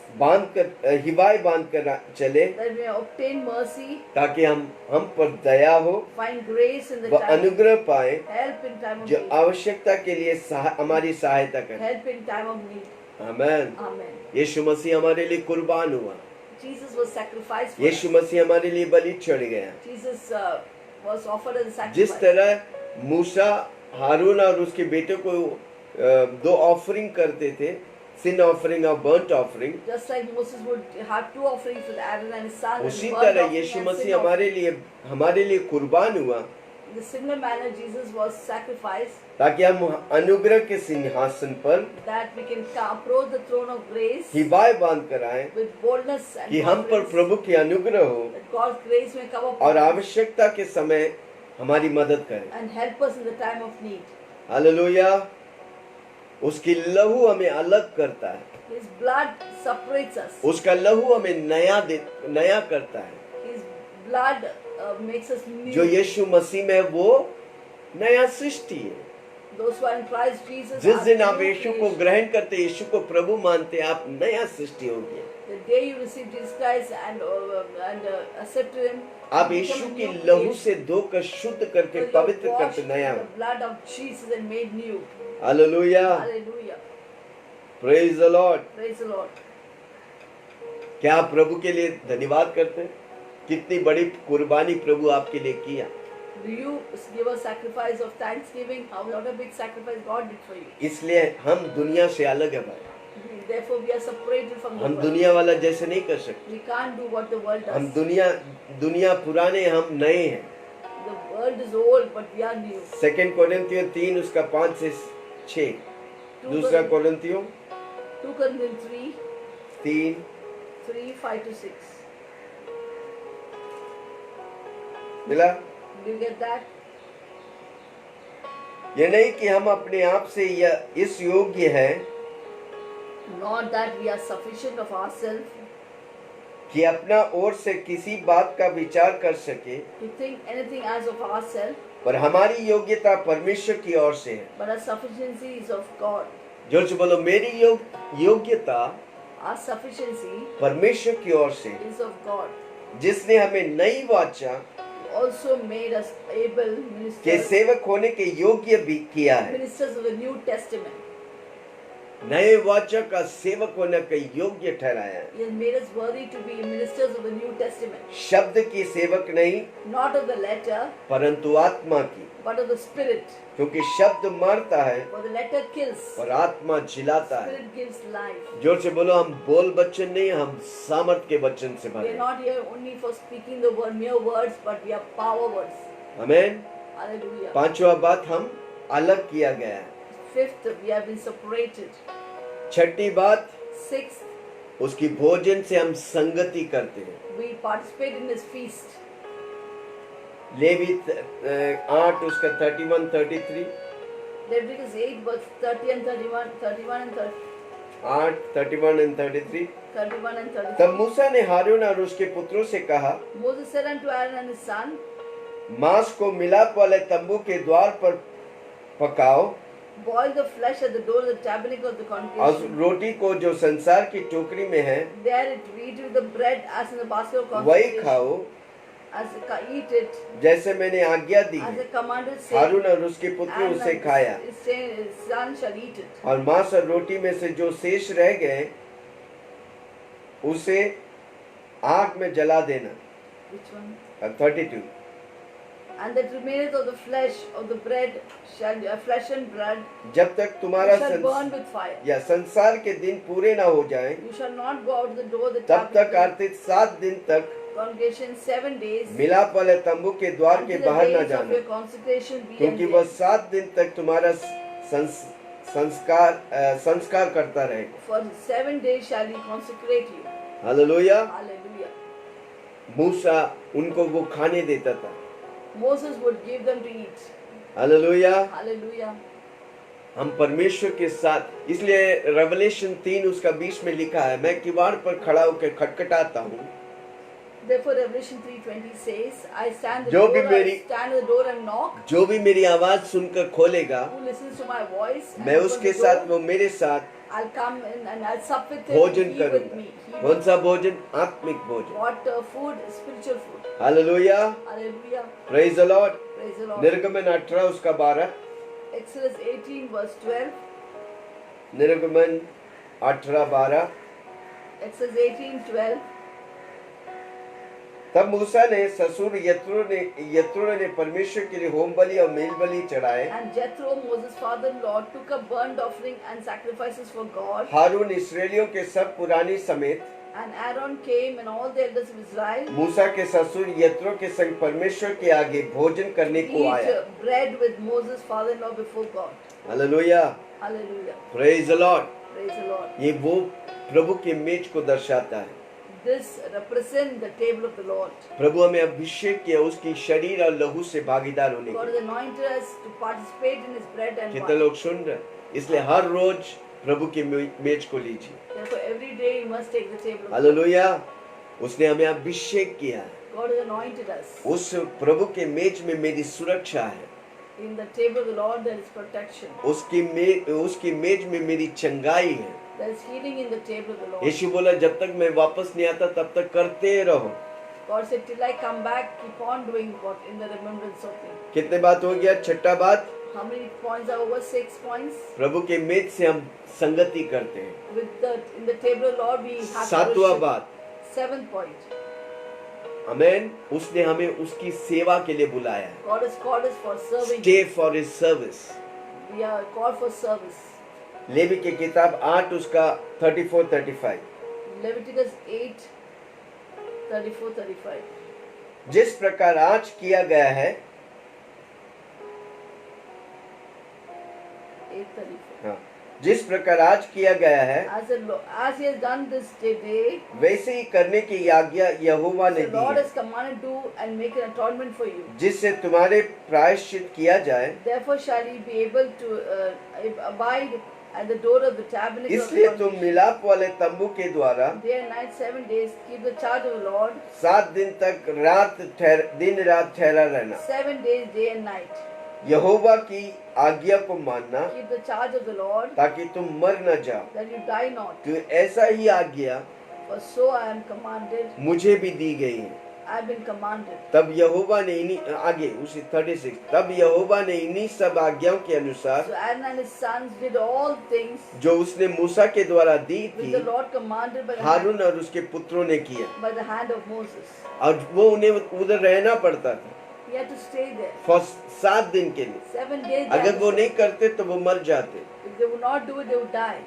Speaker 1: हिवाय बांध कर चले,
Speaker 2: that we may obtain mercy,
Speaker 1: ताकि हम पर दया हो
Speaker 2: find grace in the
Speaker 1: व
Speaker 2: time,
Speaker 1: अनुग्रह पाए
Speaker 2: help in time of
Speaker 1: जो
Speaker 2: need,
Speaker 1: आवश्यकता के लिए हमारी सहायता करे।
Speaker 2: help in time of need.
Speaker 1: Amen.
Speaker 2: Amen.
Speaker 1: यीशु मसीह हमारे लिए कुर्बान हुआ,
Speaker 2: Jesus was sacrificed for
Speaker 1: Yeshu
Speaker 2: us.
Speaker 1: मसीह हमारे लिए बलि चढ़ गया।
Speaker 2: Jesus was offered as a
Speaker 1: जिस
Speaker 2: sacrifice.
Speaker 1: तरह मूसा हारून और उसके बेटे को 2 ऑफरिंग करते थे, सिन ऑफरिंग और burnt offering,
Speaker 2: Just like Moses would have 2 offerings with Aaron and his son, and
Speaker 1: उसी
Speaker 2: burnt
Speaker 1: तरह
Speaker 2: offering
Speaker 1: यीशु
Speaker 2: and sin
Speaker 1: मसीह
Speaker 2: offering.
Speaker 1: हमारे लिए कुर्बान हुआ,
Speaker 2: In the similar manner, Jesus was sacrificed
Speaker 1: ताकि हम अनुग्रह के सिंहासन पर
Speaker 2: that we can approach the throne of grace
Speaker 1: हिवाय बांध कर आए
Speaker 2: with boldness and
Speaker 1: कि हम पर
Speaker 2: confidence,
Speaker 1: प्रभु की अनुग्रह हो
Speaker 2: that God's grace may come
Speaker 1: और
Speaker 2: upon us
Speaker 1: आवश्यकता के समय हमारी मदद करे।
Speaker 2: and help us in the time of need.
Speaker 1: Hallelujah. उसकी लहू हमें अलग करता है,
Speaker 2: His blood separates us.
Speaker 1: उसका लहू हमें नया करता है।
Speaker 2: His blood makes us
Speaker 1: जो
Speaker 2: new.
Speaker 1: यीशु मसीह में वो नया सृष्टि है।
Speaker 2: Those who are in Christ Jesus
Speaker 1: जिस
Speaker 2: are
Speaker 1: दिन आप
Speaker 2: new
Speaker 1: यीशु को
Speaker 2: creation.
Speaker 1: ग्रहण करते, यीशु को प्रभु मानते, आप नया सृष्टि हो गए।
Speaker 2: The day you receive Jesus Christ and accept Him,
Speaker 1: आप
Speaker 2: you
Speaker 1: यीशु
Speaker 2: become a
Speaker 1: की
Speaker 2: new
Speaker 1: लहू
Speaker 2: creation.
Speaker 1: से धोकर शुद्ध करके
Speaker 2: Because you're
Speaker 1: पवित्र
Speaker 2: washed
Speaker 1: करके
Speaker 2: in
Speaker 1: नया
Speaker 2: the
Speaker 1: हो।
Speaker 2: blood of Jesus and made new.
Speaker 1: Hallelujah.
Speaker 2: Hallelujah.
Speaker 1: Praise the Lord.
Speaker 2: Praise the Lord.
Speaker 1: क्या आप प्रभु के लिए धन्यवाद करते हैं? कितनी बड़ी कुर्बानी प्रभु आपके लिए किया।
Speaker 2: Do you give a sacrifice of thanksgiving? How what a big sacrifice God did for you.
Speaker 1: इसलिए हम दुनिया से अलग है भाई।
Speaker 2: Therefore, we are separated from the
Speaker 1: हम
Speaker 2: world.
Speaker 1: दुनिया वाला जैसे नहीं कर सकते।
Speaker 2: We can't do what the world
Speaker 1: हम
Speaker 2: does.
Speaker 1: दुनिया पुराने, हम नए हैं।
Speaker 2: The world is old, but we are new.
Speaker 1: 2 कोरिन्थियों 3 उसका 5 से 6। दूसरा कोरिन्थियों
Speaker 2: 2 Corinthians 3,
Speaker 1: 3
Speaker 2: 3, 5 to 6.
Speaker 1: मिला?
Speaker 2: Do you get that?
Speaker 1: ये नहीं कि हम अपने आप से इस योग्य है
Speaker 2: Not that we are sufficient of ourselves
Speaker 1: कि अपना ओर से किसी बात का विचार कर सके,
Speaker 2: to think anything as of ourselves,
Speaker 1: पर हमारी योग्यता परमेश्वर की ओर से है।
Speaker 2: but our sufficiency is of God.
Speaker 1: जोर से बोलो, मेरी योग्यता
Speaker 2: Our sufficiency
Speaker 1: परमेश्वर की ओर से,
Speaker 2: is of God.
Speaker 1: जिसने हमें नई वाचा
Speaker 2: Also made us able
Speaker 1: के
Speaker 2: ministers,
Speaker 1: सेवक होने के योग्य भी किया है।
Speaker 2: ministers of the New Testament.
Speaker 1: नए वाचा का सेवक होने का योग्य ठहराया है।
Speaker 2: He has made us worthy to be ministers of the New Testament,
Speaker 1: शब्द की सेवक नहीं,
Speaker 2: not of the letter,
Speaker 1: परंतु आत्मा की,
Speaker 2: but of the Spirit.
Speaker 1: क्योंकि शब्द मारता है
Speaker 2: For the letter kills,
Speaker 1: और आत्मा जिलाता है।
Speaker 2: Spirit gives life.
Speaker 1: जोर से बोलो, हम बोल बच्चन नहीं, हम सामर्थ के वचन से
Speaker 2: We
Speaker 1: भरे।
Speaker 2: are not here only for speaking the word, mere words, but we are power words.
Speaker 1: Amen.
Speaker 2: Hallelujah.
Speaker 1: पांचवा बात, हम अलग किया गया है।
Speaker 2: Fifth, we have been separated.
Speaker 1: छठी बात,
Speaker 2: Sixth,
Speaker 1: उसकी भोजन से हम संगति करते हैं।
Speaker 2: we participate in His feast.
Speaker 1: Levi 8 उसका 31, 33,
Speaker 2: Leviticus 8, verse 30 and 31, 31 and 30,
Speaker 1: 8, 31 and 33।
Speaker 2: 31 and 33.
Speaker 1: तब मूसा ने हारून और उसके पुत्रों से कहा,
Speaker 2: Moses said unto Aaron and his son,
Speaker 1: मांस को मिलाप वाले तंबू के द्वार पर पकाओ
Speaker 2: boil the flesh at the door of the tabernacle of the
Speaker 1: और
Speaker 2: congregation.
Speaker 1: रोटी को जो संसार की टोकरी में है
Speaker 2: There it eat with the bread as in the basket of
Speaker 1: वही
Speaker 2: consecration.
Speaker 1: खाओ,
Speaker 2: Eat it
Speaker 1: जैसे मैंने आज्ञा दी
Speaker 2: as
Speaker 1: है।
Speaker 2: the commanded
Speaker 1: Haroon
Speaker 2: said.
Speaker 1: और उसके पुत्र उसे खाया
Speaker 2: His son shall eat it.
Speaker 1: और मांस और रोटी में से जो शेष रह गए उसे आग में जला देना।
Speaker 2: Which one?
Speaker 1: 32।
Speaker 2: And that remaineth of the flesh of the bread shall flesh and blood
Speaker 1: जब तक तुम्हारा
Speaker 2: shall burn with fire.
Speaker 1: या संसार के दिन पूरे ना हो जाए,
Speaker 2: You shall not go out of the door of the
Speaker 1: तब तक
Speaker 2: tabernacle
Speaker 1: आर्थिक 7 दिन तक
Speaker 2: congregation 7 days
Speaker 1: मिलाप वाले तंबू के द्वार के
Speaker 2: until the
Speaker 1: बाहर ना
Speaker 2: days of
Speaker 1: जाना,
Speaker 2: your consecration be
Speaker 1: क्योंकि
Speaker 2: ended.
Speaker 1: वह 7 दिन तक तुम्हारा संस्कार करता रहेगा।
Speaker 2: For 7 days shall he consecrate you.
Speaker 1: Hallelujah.
Speaker 2: Hallelujah.
Speaker 1: मूसा उनको वो खाने देता था।
Speaker 2: Moses would give them to eat.
Speaker 1: Hallelujah.
Speaker 2: Hallelujah.
Speaker 1: हम परमेश्वर के साथ, इसलिए रेवलेशन 3 उसका 20 में लिखा है, मैं किवाड़ पर खड़ा होकर खटखटाता हूँ।
Speaker 2: Therefore, Revelation 3:20 says, "I stand at the
Speaker 1: जो
Speaker 2: door,
Speaker 1: भी
Speaker 2: I
Speaker 1: मेरी
Speaker 2: stand at the door and knock.
Speaker 1: जो भी मेरी आवाज सुनकर खोलेगा,
Speaker 2: Who listens to my voice and
Speaker 1: मैं
Speaker 2: opens
Speaker 1: उसके
Speaker 2: the
Speaker 1: साथ,
Speaker 2: door,
Speaker 1: वो मेरे साथ
Speaker 2: I'll come in and I'll sup with him,
Speaker 1: भोजन
Speaker 2: and he with
Speaker 1: करूंगा।
Speaker 2: me." He
Speaker 1: कौन
Speaker 2: with
Speaker 1: सा भोजन? आत्मिक भोजन।
Speaker 2: what food? Spiritual food.
Speaker 1: Hallelujah,
Speaker 2: Hallelujah.
Speaker 1: Praise the Lord.
Speaker 2: Praise the Lord.
Speaker 1: निर्गमन 18 उसका 12,
Speaker 2: Exodus 18 verse 12.
Speaker 1: निर्गमन 18:12।
Speaker 2: Exodus 18:12.
Speaker 1: तब मूसा ने ससुर यत्रो ने परमेश्वर के लिए होम बलि और मेल बलि चढ़ाए।
Speaker 2: And Jethro, Moses' father-in-law, took a burnt offering and sacrifices for God.
Speaker 1: हारून इसराइलियों के सब पुरानी समेत
Speaker 2: And Aaron came and all the elders of Israel
Speaker 1: मूसा के ससुर यत्रो के संग परमेश्वर के आगे भोजन करने को आया।
Speaker 2: eat bread with Moses' father-in-law before God.
Speaker 1: Hallelujah,
Speaker 2: Hallelujah.
Speaker 1: Praise the Lord.
Speaker 2: Praise the Lord.
Speaker 1: ये वो प्रभु के मेज को दर्शाता है।
Speaker 2: This represents the table of the Lord.
Speaker 1: प्रभु हमें अभिषेक किया उसकी शरीर और लहू से भागीदार होने
Speaker 2: God
Speaker 1: के।
Speaker 2: has anointed us to participate in His bread and
Speaker 1: कितने
Speaker 2: wine.
Speaker 1: लोग सुन रहे हैं? इसलिए हर रोज प्रभु के मेज को लीजिए।
Speaker 2: Therefore, every day you must take the table of the Lord.
Speaker 1: Hallelujah, उसने हमें अभिषेक किया है।
Speaker 2: God has anointed us.
Speaker 1: उस प्रभु के मेज में मेरी सुरक्षा है।
Speaker 2: In the table of the Lord there is protection.
Speaker 1: उसकी मेज में मेरी चंगाई है।
Speaker 2: There is healing in the table of the Lord.
Speaker 1: यीशु बोला, जब तक मैं वापस नहीं आता तब तक करते रहो।
Speaker 2: God said, till I come back, keep on doing what in the remembrance of me.
Speaker 1: कितने बात हो गया? छठा बात,
Speaker 2: How many points are over? 6 points.
Speaker 1: प्रभु के मेज से हम संगति करते हैं।
Speaker 2: In the table of the Lord we have
Speaker 1: सातवां
Speaker 2: fellowship.
Speaker 1: बात,
Speaker 2: 7th point.
Speaker 1: आमेन, उसने हमें उसकी सेवा के लिए बुलाया है।
Speaker 2: God has called us for serving.
Speaker 1: Stay for his service.
Speaker 2: We are called for service.
Speaker 1: Levi की किताब 8 उसका 34-35।
Speaker 2: Leviticus 8, 34-35.
Speaker 1: जिस प्रकार आज किया गया है,
Speaker 2: 8:34.
Speaker 1: हाँ, जिस प्रकार आज किया गया है
Speaker 2: As He has done this day,
Speaker 1: वैसे ही करने की आज्ञा यहोवा ने
Speaker 2: the
Speaker 1: दी
Speaker 2: Lord
Speaker 1: है,
Speaker 2: has commanded do and make an atonement for you.
Speaker 1: जिससे तुम्हारे प्रायश्चित किया जाए।
Speaker 2: Therefore shall ye be able to abide at the door of the tabernacle of the
Speaker 1: इसलिए तुम
Speaker 2: congregation.
Speaker 1: मिलाप वाले तंबू के द्वारा
Speaker 2: Day and night 7 days keep the charge of the Lord.
Speaker 1: 7 दिन तक दिन रात ठहरा रहना।
Speaker 2: 7 days day and night
Speaker 1: यहोवा की आज्ञा को मानना,
Speaker 2: keep the charge of the Lord,
Speaker 1: ताकि तुम मर न जाओ।
Speaker 2: that you die not.
Speaker 1: तो ऐसा ही आज्ञा
Speaker 2: For so I am commanded,
Speaker 1: मुझे भी दी गई है।
Speaker 2: I have been commanded.
Speaker 1: तब यहोवा ने इन्हीं आगे उसी 36, तब यहोवा ने इन्हीं सब आज्ञाओं के अनुसार
Speaker 2: So Aaron and his sons did all things
Speaker 1: जो उसने मूसा के द्वारा दी
Speaker 2: which
Speaker 1: थी,
Speaker 2: the Lord commanded by the
Speaker 1: हारून और उसके पुत्रों ने किया।
Speaker 2: hand of Moses.
Speaker 1: और वो उन्हें उधर रहना पड़ता था
Speaker 2: He had to stay there.
Speaker 1: For 7 दिन के लिए।
Speaker 2: 7 days. they
Speaker 1: अगर
Speaker 2: had
Speaker 1: वो
Speaker 2: to
Speaker 1: नहीं
Speaker 2: stay.
Speaker 1: करते तो वो मर जाते।
Speaker 2: If they would not do it, they would die.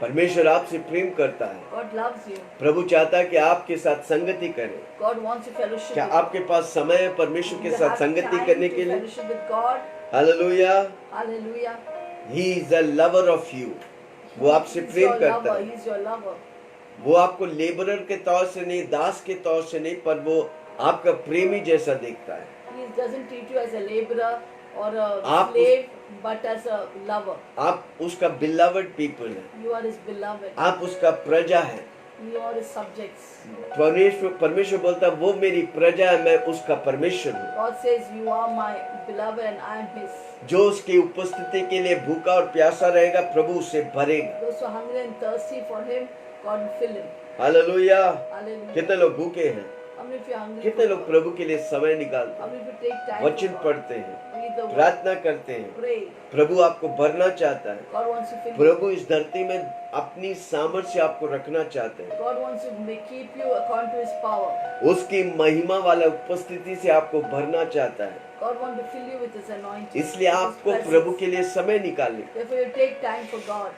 Speaker 1: परमेश्वर आपसे प्रेम करता है।
Speaker 2: God loves you.
Speaker 1: प्रभु चाहता है कि आपके साथ संगति करें।
Speaker 2: God wants to fellowship
Speaker 1: क्या
Speaker 2: with you.
Speaker 1: आपके पास समय है परमेश्वर के
Speaker 2: You
Speaker 1: साथ
Speaker 2: have
Speaker 1: संगति
Speaker 2: time
Speaker 1: करने
Speaker 2: to
Speaker 1: के लिए?
Speaker 2: fellowship with God.
Speaker 1: Hallelujah,
Speaker 2: Hallelujah.
Speaker 1: He is a lover of you. वो आपसे
Speaker 2: He's
Speaker 1: प्रेम
Speaker 2: your
Speaker 1: करता
Speaker 2: lover.
Speaker 1: है।
Speaker 2: He's your lover.
Speaker 1: वो आपको लेबरर के तौर से नहीं, दास के तौर से नहीं, पर वो आपका प्रेमी जैसा देखता है।
Speaker 2: He doesn't treat you as a laborer or a
Speaker 1: आप
Speaker 2: slave, but as a lover.
Speaker 1: आप उसका बिलवड पीपल है,
Speaker 2: You are His beloved.
Speaker 1: आप उसका प्रजा है।
Speaker 2: You are His subjects.
Speaker 1: परमेश्वर बोलता है, वो मेरी प्रजा है, मैं उसका परमेश्वर हूँ।
Speaker 2: God says, you are my beloved and I am His.
Speaker 1: जो उसकी उपस्थिति के लिए भूखा और प्यासा रहेगा, प्रभु उसे भरेगा।
Speaker 2: Those who are hungry and thirsty for Him, God will fill him.
Speaker 1: Hallelujah.
Speaker 2: Hallelujah.
Speaker 1: कितने लोग भूखे हैं?
Speaker 2: How many of you are hungry
Speaker 1: कितने
Speaker 2: for
Speaker 1: लोग
Speaker 2: God?
Speaker 1: प्रभु के लिए समय निकालते
Speaker 2: How
Speaker 1: हैं,
Speaker 2: many of you take time
Speaker 1: वचन
Speaker 2: for God?
Speaker 1: पढ़ते हैं,
Speaker 2: Read the word.
Speaker 1: प्रार्थना करते हैं?
Speaker 2: Pray.
Speaker 1: प्रभु आपको भरना चाहता है।
Speaker 2: God wants to fill you.
Speaker 1: प्रभु इस धरती में अपनी सामर्थ्य आपको रखना चाहते हैं।
Speaker 2: God wants to keep you according to His power.
Speaker 1: उसकी महिमा वाला उपस्थिति से आपको भरना चाहता है।
Speaker 2: God wants to fill you with His anointing.
Speaker 1: इसलिए
Speaker 2: with His
Speaker 1: आपको
Speaker 2: presence.
Speaker 1: प्रभु के लिए समय निकालें।
Speaker 2: Therefore, you take time for God.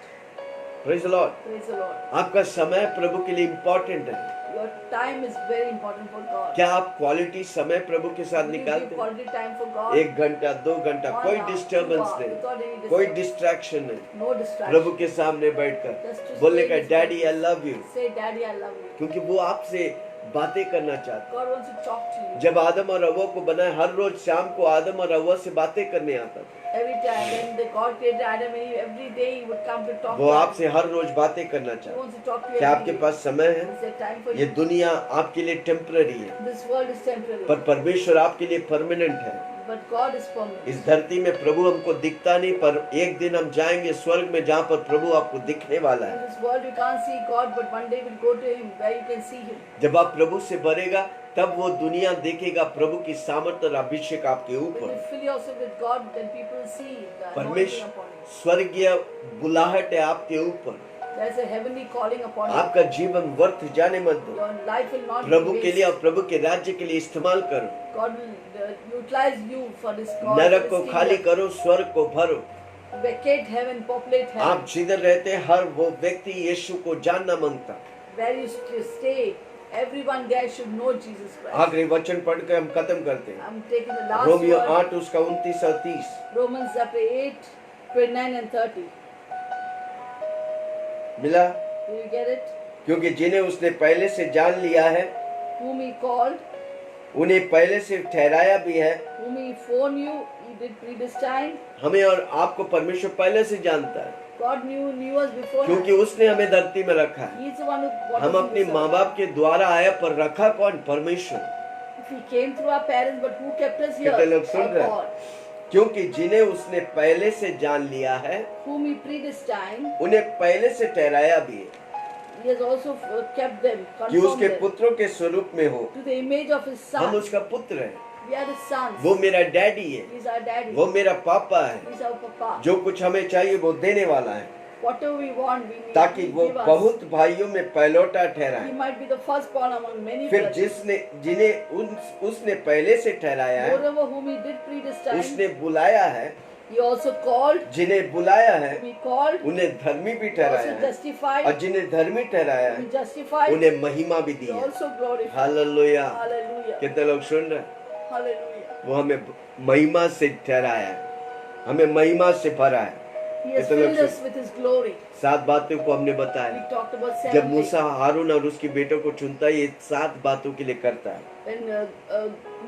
Speaker 1: Praise the Lord.
Speaker 2: Praise the Lord.
Speaker 1: आपका समय प्रभु के लिए इम्पोर्टेंट है।
Speaker 2: Your time is very important for God.
Speaker 1: क्या आप क्वालिटी समय प्रभु के साथ
Speaker 2: Will you
Speaker 1: निकालते
Speaker 2: give
Speaker 1: हैं?
Speaker 2: quality time for God?
Speaker 1: 1 घंटा 2 घंटा,
Speaker 2: 1
Speaker 1: कोई
Speaker 2: hour, 2
Speaker 1: डिस्टर्बेंस
Speaker 2: hours,
Speaker 1: नहीं,
Speaker 2: without any
Speaker 1: कोई
Speaker 2: disturbance.
Speaker 1: डिस्ट्रैक्शन नहीं।
Speaker 2: No distraction.
Speaker 1: प्रभु के सामने बैठकर
Speaker 2: Just to
Speaker 1: बोलने
Speaker 2: stay
Speaker 1: का,
Speaker 2: in His
Speaker 1: daddy I
Speaker 2: presence.
Speaker 1: Love you,
Speaker 2: Say, Daddy, I love you.
Speaker 1: क्योंकि वो आपसे बातें करना चाहता
Speaker 2: God wants to talk to
Speaker 1: है।
Speaker 2: you.
Speaker 1: जब आदम और हव्वा को बनाया, हर रोज शाम को आदम और हव्वा से बातें करने आता था।
Speaker 2: Every time when the God created Adam and Eve, every day he would come to talk
Speaker 1: वो
Speaker 2: to
Speaker 1: आपसे
Speaker 2: you.
Speaker 1: हर रोज बातें करना
Speaker 2: He
Speaker 1: चाहता
Speaker 2: wants to talk to
Speaker 1: है।
Speaker 2: you
Speaker 1: क्या
Speaker 2: every
Speaker 1: आपके
Speaker 2: day.
Speaker 1: पास समय है?
Speaker 2: Is there time for
Speaker 1: ये
Speaker 2: you?
Speaker 1: दुनिया आपके लिए टेम्पररी है,
Speaker 2: This world is temporary,
Speaker 1: पर परमेश्वर आपके लिए परमानेंट है।
Speaker 2: but God is permanent.
Speaker 1: इस धरती में प्रभु हमको दिखता नहीं, पर एक दिन हम जाएंगे स्वर्ग में, जहाँ पर प्रभु आपको दिखने वाला
Speaker 2: In
Speaker 1: है।
Speaker 2: this world you can't see God, but one day we'll go to Him where you can see Him.
Speaker 1: जब आप प्रभु से भरेगा, तब वो दुनिया देखेगा प्रभु की सामर्थ और अभिषेक आपके
Speaker 2: When
Speaker 1: ऊपर।
Speaker 2: you fill yourself with God, then people will see the anointing
Speaker 1: परमेश्वर
Speaker 2: upon you.
Speaker 1: स्वर्गीय बुलाहट है आपके ऊपर।
Speaker 2: There's a heavenly calling upon you.
Speaker 1: आपका जीवन व्यर्थ जाने मत दो।
Speaker 2: Your life will not
Speaker 1: Prabhu
Speaker 2: be
Speaker 1: के लिए
Speaker 2: waste.
Speaker 1: और प्रभु के राज्य के लिए इस्तेमाल करो।
Speaker 2: God will utilize you for His cause.
Speaker 1: नरक को
Speaker 2: for His
Speaker 1: खाली
Speaker 2: kingdom.
Speaker 1: करो, स्वर्ग को भरो।
Speaker 2: Vacate heaven, populate heaven.
Speaker 1: आप जिधर रहते हैं, हर वो व्यक्ति यीशु को जानना मांगता।
Speaker 2: Where you stay, everyone there should know Jesus Christ.
Speaker 1: आखिरी वचन पढ़ के हम खत्म करते हैं।
Speaker 2: I'm taking the last
Speaker 1: Romeo
Speaker 2: word.
Speaker 1: 8 उसका 29 और 30।
Speaker 2: Romans chapter 8, 29 and 30.
Speaker 1: मिला?
Speaker 2: Do you get it?
Speaker 1: क्योंकि जिन्हें उसने पहले से जान लिया है,
Speaker 2: Whom He called,
Speaker 1: उन्हें पहले से ठहराया भी है।
Speaker 2: whom He foreknew, He did predestine.
Speaker 1: हमें और आपको परमेश्वर पहले से जानता है,
Speaker 2: God knew us before.
Speaker 1: क्योंकि उसने हमें धरती में रखा है।
Speaker 2: He's the one who brought
Speaker 1: हम
Speaker 2: us
Speaker 1: अपने
Speaker 2: into this
Speaker 1: माँ
Speaker 2: earth.
Speaker 1: बाप के द्वारा आया, पर रखा कौन? परमेश्वर।
Speaker 2: If He came through our parents, but who kept us here?
Speaker 1: कितने लोग सुन
Speaker 2: Our
Speaker 1: रहे हैं?
Speaker 2: God.
Speaker 1: क्योंकि जिन्हें उसने पहले से जान लिया है,
Speaker 2: Whom He predestined,
Speaker 1: उन्हें पहले से ठहराया भी है
Speaker 2: He has also kept them,
Speaker 1: कि
Speaker 2: confirmed
Speaker 1: उसके
Speaker 2: them
Speaker 1: पुत्रों के स्वरूप में हो।
Speaker 2: to the image of His
Speaker 1: हम
Speaker 2: Son.
Speaker 1: उसका पुत्र हैं।
Speaker 2: We are His sons.
Speaker 1: वो मेरा डैडी है,
Speaker 2: He's our daddy.
Speaker 1: वो मेरा पापा है।
Speaker 2: He's our papa.
Speaker 1: जो कुछ हमें चाहिए वो देने वाला है,
Speaker 2: Whatever we want, we need.
Speaker 1: ताकि
Speaker 2: He
Speaker 1: वो
Speaker 2: give us.
Speaker 1: बहुत भाइयों में पहलौटा
Speaker 2: He
Speaker 1: ठहराए।
Speaker 2: might be the firstborn among many
Speaker 1: फिर
Speaker 2: brothers.
Speaker 1: जिन्हें उसने पहले से ठहराया है,
Speaker 2: Moreover, whom He did predestine,
Speaker 1: उसने बुलाया है।
Speaker 2: He also called.
Speaker 1: जिन्हें बुलाया है,
Speaker 2: Whom He called,
Speaker 1: उन्हें धर्मी भी
Speaker 2: He
Speaker 1: ठहराया
Speaker 2: also
Speaker 1: है,
Speaker 2: justified.
Speaker 1: और जिन्हें धर्मी ठहराया
Speaker 2: Whom
Speaker 1: है,
Speaker 2: He justified,
Speaker 1: उन्हें महिमा भी दी
Speaker 2: He
Speaker 1: है।
Speaker 2: also glorified.
Speaker 1: हालेलुया।
Speaker 2: Hallelujah.
Speaker 1: कितने लोग सुन रहे हैं?
Speaker 2: Hallelujah.
Speaker 1: वो हमें महिमा से ठहराया है, हमें महिमा से भरा है।
Speaker 2: He has
Speaker 1: कितने लोग
Speaker 2: filled us
Speaker 1: soon?
Speaker 2: with His glory.
Speaker 1: 7 बातों को हमने
Speaker 2: We
Speaker 1: बताया।
Speaker 2: talked about
Speaker 1: जब
Speaker 2: 7 things.
Speaker 1: मूसा हारून और उसके बेटों को चुनता है, ये 7 बातों के लिए करता है।
Speaker 2: When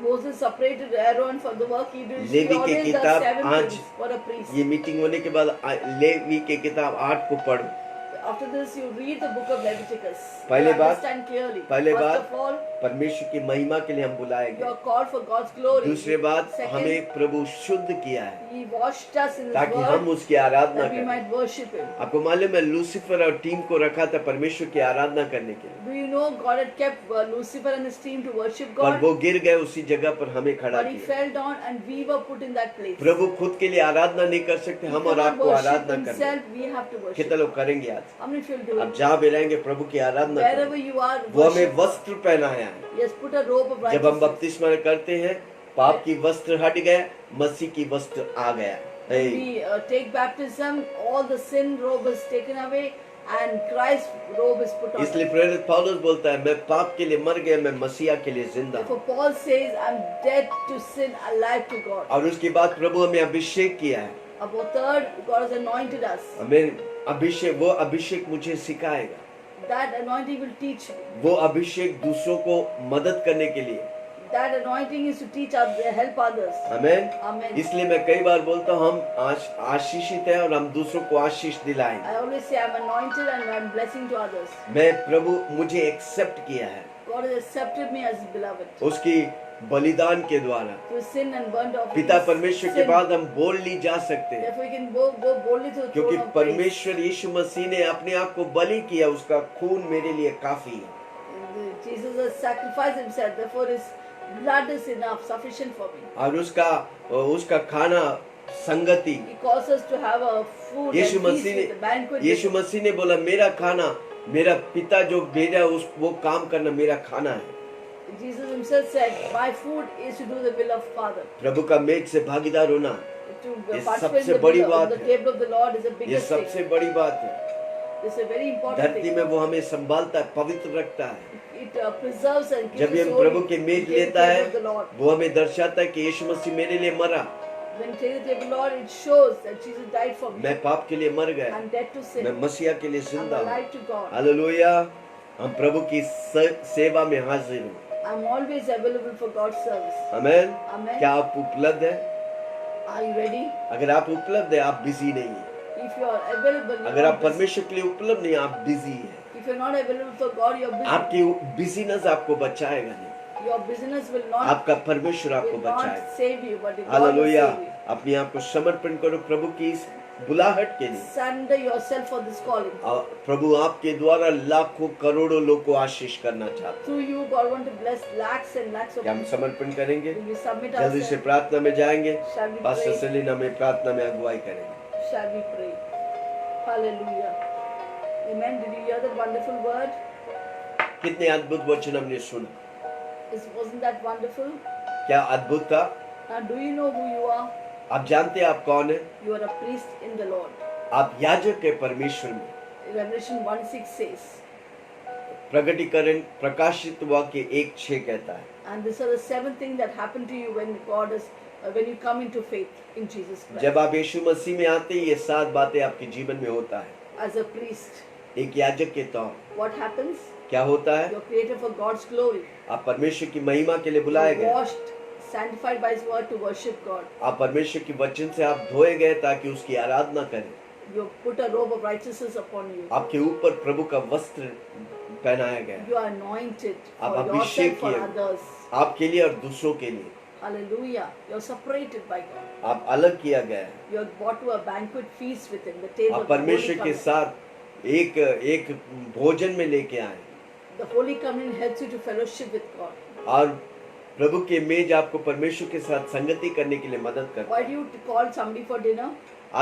Speaker 2: Moses separated Aaron for the work he did, he
Speaker 1: Levi की
Speaker 2: always does
Speaker 1: किताब
Speaker 2: 7
Speaker 1: आज
Speaker 2: things for a priest.
Speaker 1: ये मीटिंग होने के बाद लेवी की किताब 8 को पढ़ो।
Speaker 2: After this, you read the book of Leviticus.
Speaker 1: पहले
Speaker 2: You
Speaker 1: बात-
Speaker 2: understand clearly.
Speaker 1: पहले
Speaker 2: First
Speaker 1: बात-
Speaker 2: of all,
Speaker 1: परमेश्वर की महिमा के लिए हम बुलाए
Speaker 2: you
Speaker 1: गए।
Speaker 2: are called for God's glory.
Speaker 1: दूसरी बात,
Speaker 2: Second,
Speaker 1: हमें प्रभु शुद्ध किया है
Speaker 2: He washed us in His
Speaker 1: ताकि
Speaker 2: word
Speaker 1: हम उसकी आराधना
Speaker 2: that we
Speaker 1: करें।
Speaker 2: might worship Him.
Speaker 1: आपको मालूम है, लूसीफर और टीम को रखा था परमेश्वर की आराधना करने के लिए,
Speaker 2: Do you know God had kept Lucifer and his team to worship
Speaker 1: पर
Speaker 2: God?
Speaker 1: वो गिर गए उसी जगह पर हमें खड़ा
Speaker 2: But he
Speaker 1: किया।
Speaker 2: fell down and we were put in that place.
Speaker 1: प्रभु खुद के लिए आराधना नहीं कर सकते,
Speaker 2: He
Speaker 1: हम और
Speaker 2: cannot
Speaker 1: आपको
Speaker 2: worship
Speaker 1: आराधना करनी।
Speaker 2: himself, we have to worship.
Speaker 1: कितने लोग करेंगे आज?
Speaker 2: How many of you will do
Speaker 1: अब
Speaker 2: it?
Speaker 1: जहाँ भी रहेंगे प्रभु की आराधना
Speaker 2: Wherever
Speaker 1: करें।
Speaker 2: you are,
Speaker 1: वो हमें
Speaker 2: worship.
Speaker 1: वस्त्र पहनाया है।
Speaker 2: He has put a robe of
Speaker 1: जब हम
Speaker 2: righteousness.
Speaker 1: बपतिस्मा करते हैं, पाप की वस्त्र हट गया, मसीह की वस्त्र आ गया।
Speaker 2: When we take baptism, all the sin robe is taken away and Christ's robe is put on.
Speaker 1: इसलिए प्रेरित पौलुस बोलता है, मैं पाप के लिए मर गया, मैं मसीहा के लिए जिंदा हूँ।
Speaker 2: Therefore Paul says, I'm dead to sin, alive to God.
Speaker 1: और उसके बाद प्रभु हमें अभिषेक किया है।
Speaker 2: About third, God has anointed us.
Speaker 1: हमें अभिषेक, वो अभिषेक मुझे सिखाएगा।
Speaker 2: That anointing will teach me.
Speaker 1: वो अभिषेक दूसरों को मदद करने के लिए।
Speaker 2: That anointing is to teach others, help others.
Speaker 1: Amen.
Speaker 2: Amen.
Speaker 1: इसलिए मैं कई बार बोलता हूँ, हम आशीषित हैं और हम दूसरों को आशीष दिलाएंगे।
Speaker 2: I always say I'm anointed and I'm blessing to others.
Speaker 1: मैं प्रभु मुझे एक्सेप्ट किया है
Speaker 2: God has accepted me as His beloved.
Speaker 1: उसकी बलिदान के द्वारा।
Speaker 2: Through sin and burnt offering.
Speaker 1: पिता परमेश्वर के
Speaker 2: sin.
Speaker 1: बाद हम बोलली जा सकते हैं,
Speaker 2: Therefore we can go boldly to the
Speaker 1: क्योंकि
Speaker 2: throne of grace.
Speaker 1: परमेश्वर यीशु मसीह ने अपने आप को बलि किया, उसका खून मेरे लिए काफी है।
Speaker 2: Jesus has sacrificed Himself. Therefore His blood is enough, sufficient for me.
Speaker 1: और उसका खाना संगति।
Speaker 2: He calls us to have a food and
Speaker 1: Yeshu
Speaker 2: feast
Speaker 1: Masih
Speaker 2: with a banquet.
Speaker 1: ने यीशु मसीह ने बोला, मेरा खाना, मेरा पिता जो भेजा उस वो काम करना मेरा खाना है।
Speaker 2: Jesus Himself said, "My food is to do the will of Father."
Speaker 1: प्रभु का मेज से भागीदार होना,
Speaker 2: To
Speaker 1: ये
Speaker 2: participate
Speaker 1: सबसे
Speaker 2: in the
Speaker 1: बड़ी
Speaker 2: will
Speaker 1: बात
Speaker 2: of the
Speaker 1: है।
Speaker 2: table of the Lord is the
Speaker 1: ये
Speaker 2: biggest thing.
Speaker 1: सबसे बड़ी बात है।
Speaker 2: It's a very important
Speaker 1: धरती
Speaker 2: thing.
Speaker 1: में वो हमें संभालता है, पवित्र रखता है।
Speaker 2: It preserves and keeps
Speaker 1: जब भी
Speaker 2: us
Speaker 1: हम
Speaker 2: holy.
Speaker 1: प्रभु के मेज
Speaker 2: We take
Speaker 1: लेता
Speaker 2: the
Speaker 1: है,
Speaker 2: table of the Lord.
Speaker 1: वो हमें दर्शाता है कि यीशु मसीह मेरे लिए मरा,
Speaker 2: When we take the table of the Lord, it shows that Jesus died for me.
Speaker 1: मैं पाप के लिए मर गया,
Speaker 2: I'm dead to sin.
Speaker 1: मैं मसीहा के लिए
Speaker 2: I'm
Speaker 1: जिंदा हूँ।
Speaker 2: alive to God.
Speaker 1: हालेलुया। हम प्रभु की सेवा में हाजिर हैं।
Speaker 2: I'm always available for God's service.
Speaker 1: Amen.
Speaker 2: Amen.
Speaker 1: क्या आप उपलब्ध हैं?
Speaker 2: Are you ready?
Speaker 1: अगर आप उपलब्ध हैं, आप बिजी नहीं हैं।
Speaker 2: If you are available, you're
Speaker 1: अगर
Speaker 2: not
Speaker 1: आप
Speaker 2: busy.
Speaker 1: परमेश्वर के लिए उपलब्ध नहीं, आप बिजी हैं।
Speaker 2: If you're not available for God, you're busy.
Speaker 1: आपकी बिजीनेस आपको बचाएगा नहीं,
Speaker 2: Your business will not,
Speaker 1: आपका परमेश्वर आपको
Speaker 2: will not
Speaker 1: बचाएगा।
Speaker 2: save you, but God will
Speaker 1: hallelujah.
Speaker 2: save you.
Speaker 1: अपने आप को समर्पण करो प्रभु की इस बुलाहट के लिए।
Speaker 2: Surrender yourself for this calling.
Speaker 1: और प्रभु आपके द्वारा लाखों करोड़ों लोग को आशीष करना चाहते हैं।
Speaker 2: Through you, God want to bless lakhs and lakhs of
Speaker 1: क्या हम
Speaker 2: people.
Speaker 1: समर्पण करेंगे?
Speaker 2: Will we submit
Speaker 1: जल्दी से
Speaker 2: ourselves?
Speaker 1: प्रार्थना में जाएंगे।
Speaker 2: Shall we
Speaker 1: pastor
Speaker 2: pray?
Speaker 1: सेलिन हमें प्रार्थना में अगुवाई करेंगे।
Speaker 2: Shall we pray? Hallelujah. Amen. Did you hear that wonderful word?
Speaker 1: कितने अद्भुत वचन हमने सुना।
Speaker 2: Wasn't that wonderful?
Speaker 1: क्या अद्भुत था।
Speaker 2: Now, do you know who you are?
Speaker 1: आप जानते हैं आप कौन है?
Speaker 2: You are a priest in the Lord.
Speaker 1: आप याजक है परमेश्वर में।
Speaker 2: Revelation 1:6 says,
Speaker 1: प्रकटीकरण प्रकाशित वाक्य 1:6 कहता है।
Speaker 2: and these are the 7 things that happen to you when God is, when you come into faith in Jesus Christ.
Speaker 1: जब आप यीशु मसीह में आते हैं, ये 7 बातें आपके जीवन में होता है।
Speaker 2: As a priest,
Speaker 1: एक याजक के तौर
Speaker 2: what happens?
Speaker 1: क्या होता है?
Speaker 2: You're created for God's glory.
Speaker 1: आप परमेश्वर की महिमा के लिए बुलाए
Speaker 2: You're
Speaker 1: गए।
Speaker 2: washed, sanctified by His word to worship God.
Speaker 1: आप परमेश्वर के वचन से आप धोए गए ताकि उसकी आराधना करें।
Speaker 2: You put a robe of righteousness upon you.
Speaker 1: आपके ऊपर प्रभु का वस्त्र पहनाया गया।
Speaker 2: You are anointed
Speaker 1: आप
Speaker 2: for
Speaker 1: अभिषेक
Speaker 2: yourself, for
Speaker 1: किए।
Speaker 2: others.
Speaker 1: आपके लिए और दूसरों के लिए
Speaker 2: Hallelujah. You're separated by God.
Speaker 1: आप अलग किया गया है।
Speaker 2: You're brought to a banquet feast with Him. The table
Speaker 1: आप
Speaker 2: of the Holy
Speaker 1: परमेश्वर के
Speaker 2: Covenant.
Speaker 1: साथ एक भोजन में लेके आए
Speaker 2: The Holy Covenant helps you to fellowship with God.
Speaker 1: और प्रभु के मेज आपको परमेश्वर के साथ संगति करने के लिए मदद करता
Speaker 2: Why
Speaker 1: है।
Speaker 2: do you call somebody for dinner?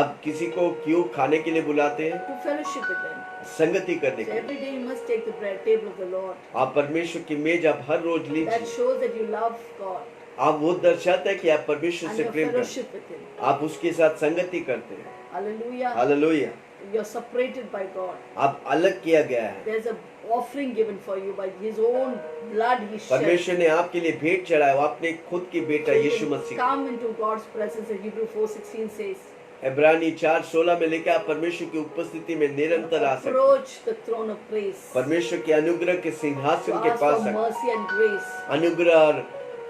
Speaker 1: आप किसी को क्यों खाने के लिए बुलाते हैं?
Speaker 2: To fellowship with them.
Speaker 1: संगति करने
Speaker 2: So
Speaker 1: के लिए।
Speaker 2: every day you must take the bread, table of the Lord.
Speaker 1: आप परमेश्वर की मेज आप हर रोज
Speaker 2: That
Speaker 1: लीजिए।
Speaker 2: shows that you love God
Speaker 1: आप वो दर्शाता है कि आप परमेश्वर
Speaker 2: and
Speaker 1: से
Speaker 2: your
Speaker 1: प्रेम करते
Speaker 2: fellowship with Him.
Speaker 1: हैं। आप उसके साथ संगति करते हैं।
Speaker 2: Hallelujah.
Speaker 1: Hallelujah.
Speaker 2: You're separated by God.
Speaker 1: आप अलग किया गया है।
Speaker 2: There's a offering given for you by His own blood He shed.
Speaker 1: परमेश्वर ने आपके लिए भेंट चढ़ाया, वो अपने खुद की बेटा
Speaker 2: So you
Speaker 1: Yeshu
Speaker 2: can
Speaker 1: Masih.
Speaker 2: come into God's presence. In Hebrew 4:16 says,
Speaker 1: इब्रानी 4:16 में लेकर आप परमेश्वर की उपस्थिति में निरंतर आ सकते हैं।
Speaker 2: approach the throne of grace.
Speaker 1: परमेश्वर के अनुग्रह के
Speaker 2: To
Speaker 1: सिंहासन के
Speaker 2: ask
Speaker 1: पास
Speaker 2: for
Speaker 1: सकते हैं।
Speaker 2: mercy and grace.
Speaker 1: अनुग्रह और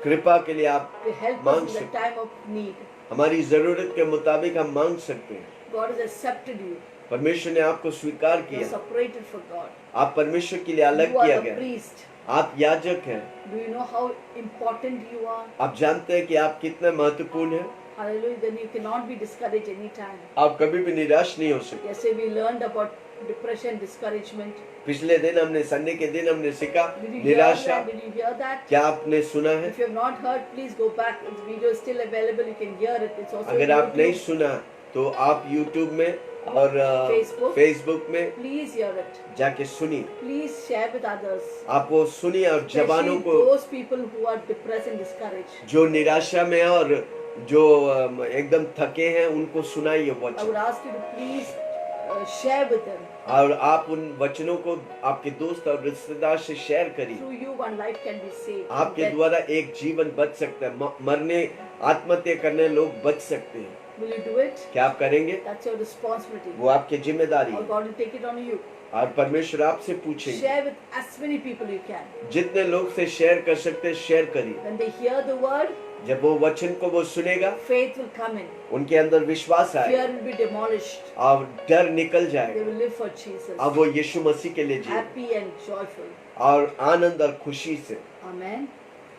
Speaker 1: कृपा के लिए आप
Speaker 2: To help
Speaker 1: मांग
Speaker 2: us in the
Speaker 1: सकते
Speaker 2: time of need.
Speaker 1: हमारी जरूरत के मुताबिक हम मांग सकते हैं।
Speaker 2: God has accepted you.
Speaker 1: परमेश्वर ने आपको स्वीकार
Speaker 2: You're
Speaker 1: किया।
Speaker 2: separated for God.
Speaker 1: आप परमेश्वर के लिए अलग
Speaker 2: You are
Speaker 1: किया
Speaker 2: the
Speaker 1: गया।
Speaker 2: priest.
Speaker 1: आप याजक हैं।
Speaker 2: Do you know how important you are?
Speaker 1: आप जानते हैं कि आप कितने महत्वपूर्ण हैं।
Speaker 2: Hallelujah. Then you cannot be discouraged anytime.
Speaker 1: आप कभी भी निराश नहीं हो सकते।
Speaker 2: Yesterday we learned about depression, discouragement.
Speaker 1: पिछले दिन हमने संडे के दिन हमने सीखा
Speaker 2: Did you hear
Speaker 1: निराशा।
Speaker 2: that? Did you hear that?
Speaker 1: क्या आपने सुना है?
Speaker 2: If you have not heard, please go back. This video is still available. You can hear it. It's also
Speaker 1: अगर
Speaker 2: on
Speaker 1: आप नहीं
Speaker 2: YouTube.
Speaker 1: सुना तो आप YouTube में और Facebook में
Speaker 2: Please hear it.
Speaker 1: जाके सुनिए।
Speaker 2: Please share with others.
Speaker 1: आप वो सुनिए और जवानों
Speaker 2: Especially
Speaker 1: को
Speaker 2: those people who are depressed and discouraged.
Speaker 1: जो निराशा में है और जो एकदम थके हैं उनको सुनाइए
Speaker 2: I would
Speaker 1: वचन।
Speaker 2: ask you to please share with them.
Speaker 1: और आप उन वचनों को आपके दोस्त और रिश्तेदार से शेयर करिए।
Speaker 2: Through you, one life can be saved.
Speaker 1: आपके
Speaker 2: Death.
Speaker 1: द्वारा एक जीवन बच सकता है। मरने आत्महत्या करने लोग बच सकते हैं।
Speaker 2: Will you do it?
Speaker 1: क्या आप करेंगे?
Speaker 2: That's your responsibility.
Speaker 1: वो आपकी जिम्मेदारी
Speaker 2: Or
Speaker 1: है
Speaker 2: God will take it on you.
Speaker 1: और परमेश्वर आपसे पूछेंगे।
Speaker 2: Share with as many people you can.
Speaker 1: जितने लोग से शेयर कर सकते हैं शेयर करिए।
Speaker 2: When they hear the word,
Speaker 1: जब वो वचन को वो सुनेगा
Speaker 2: faith will come in.
Speaker 1: उनके अंदर विश्वास
Speaker 2: Fear
Speaker 1: आएगा
Speaker 2: will be demolished.
Speaker 1: और डर निकल
Speaker 2: They
Speaker 1: जाएगा।
Speaker 2: will live for Jesus.
Speaker 1: अब वो यीशु मसीह के लिए जिए
Speaker 2: Happy and joyful.
Speaker 1: और आनंद और खुशी से।
Speaker 2: Amen.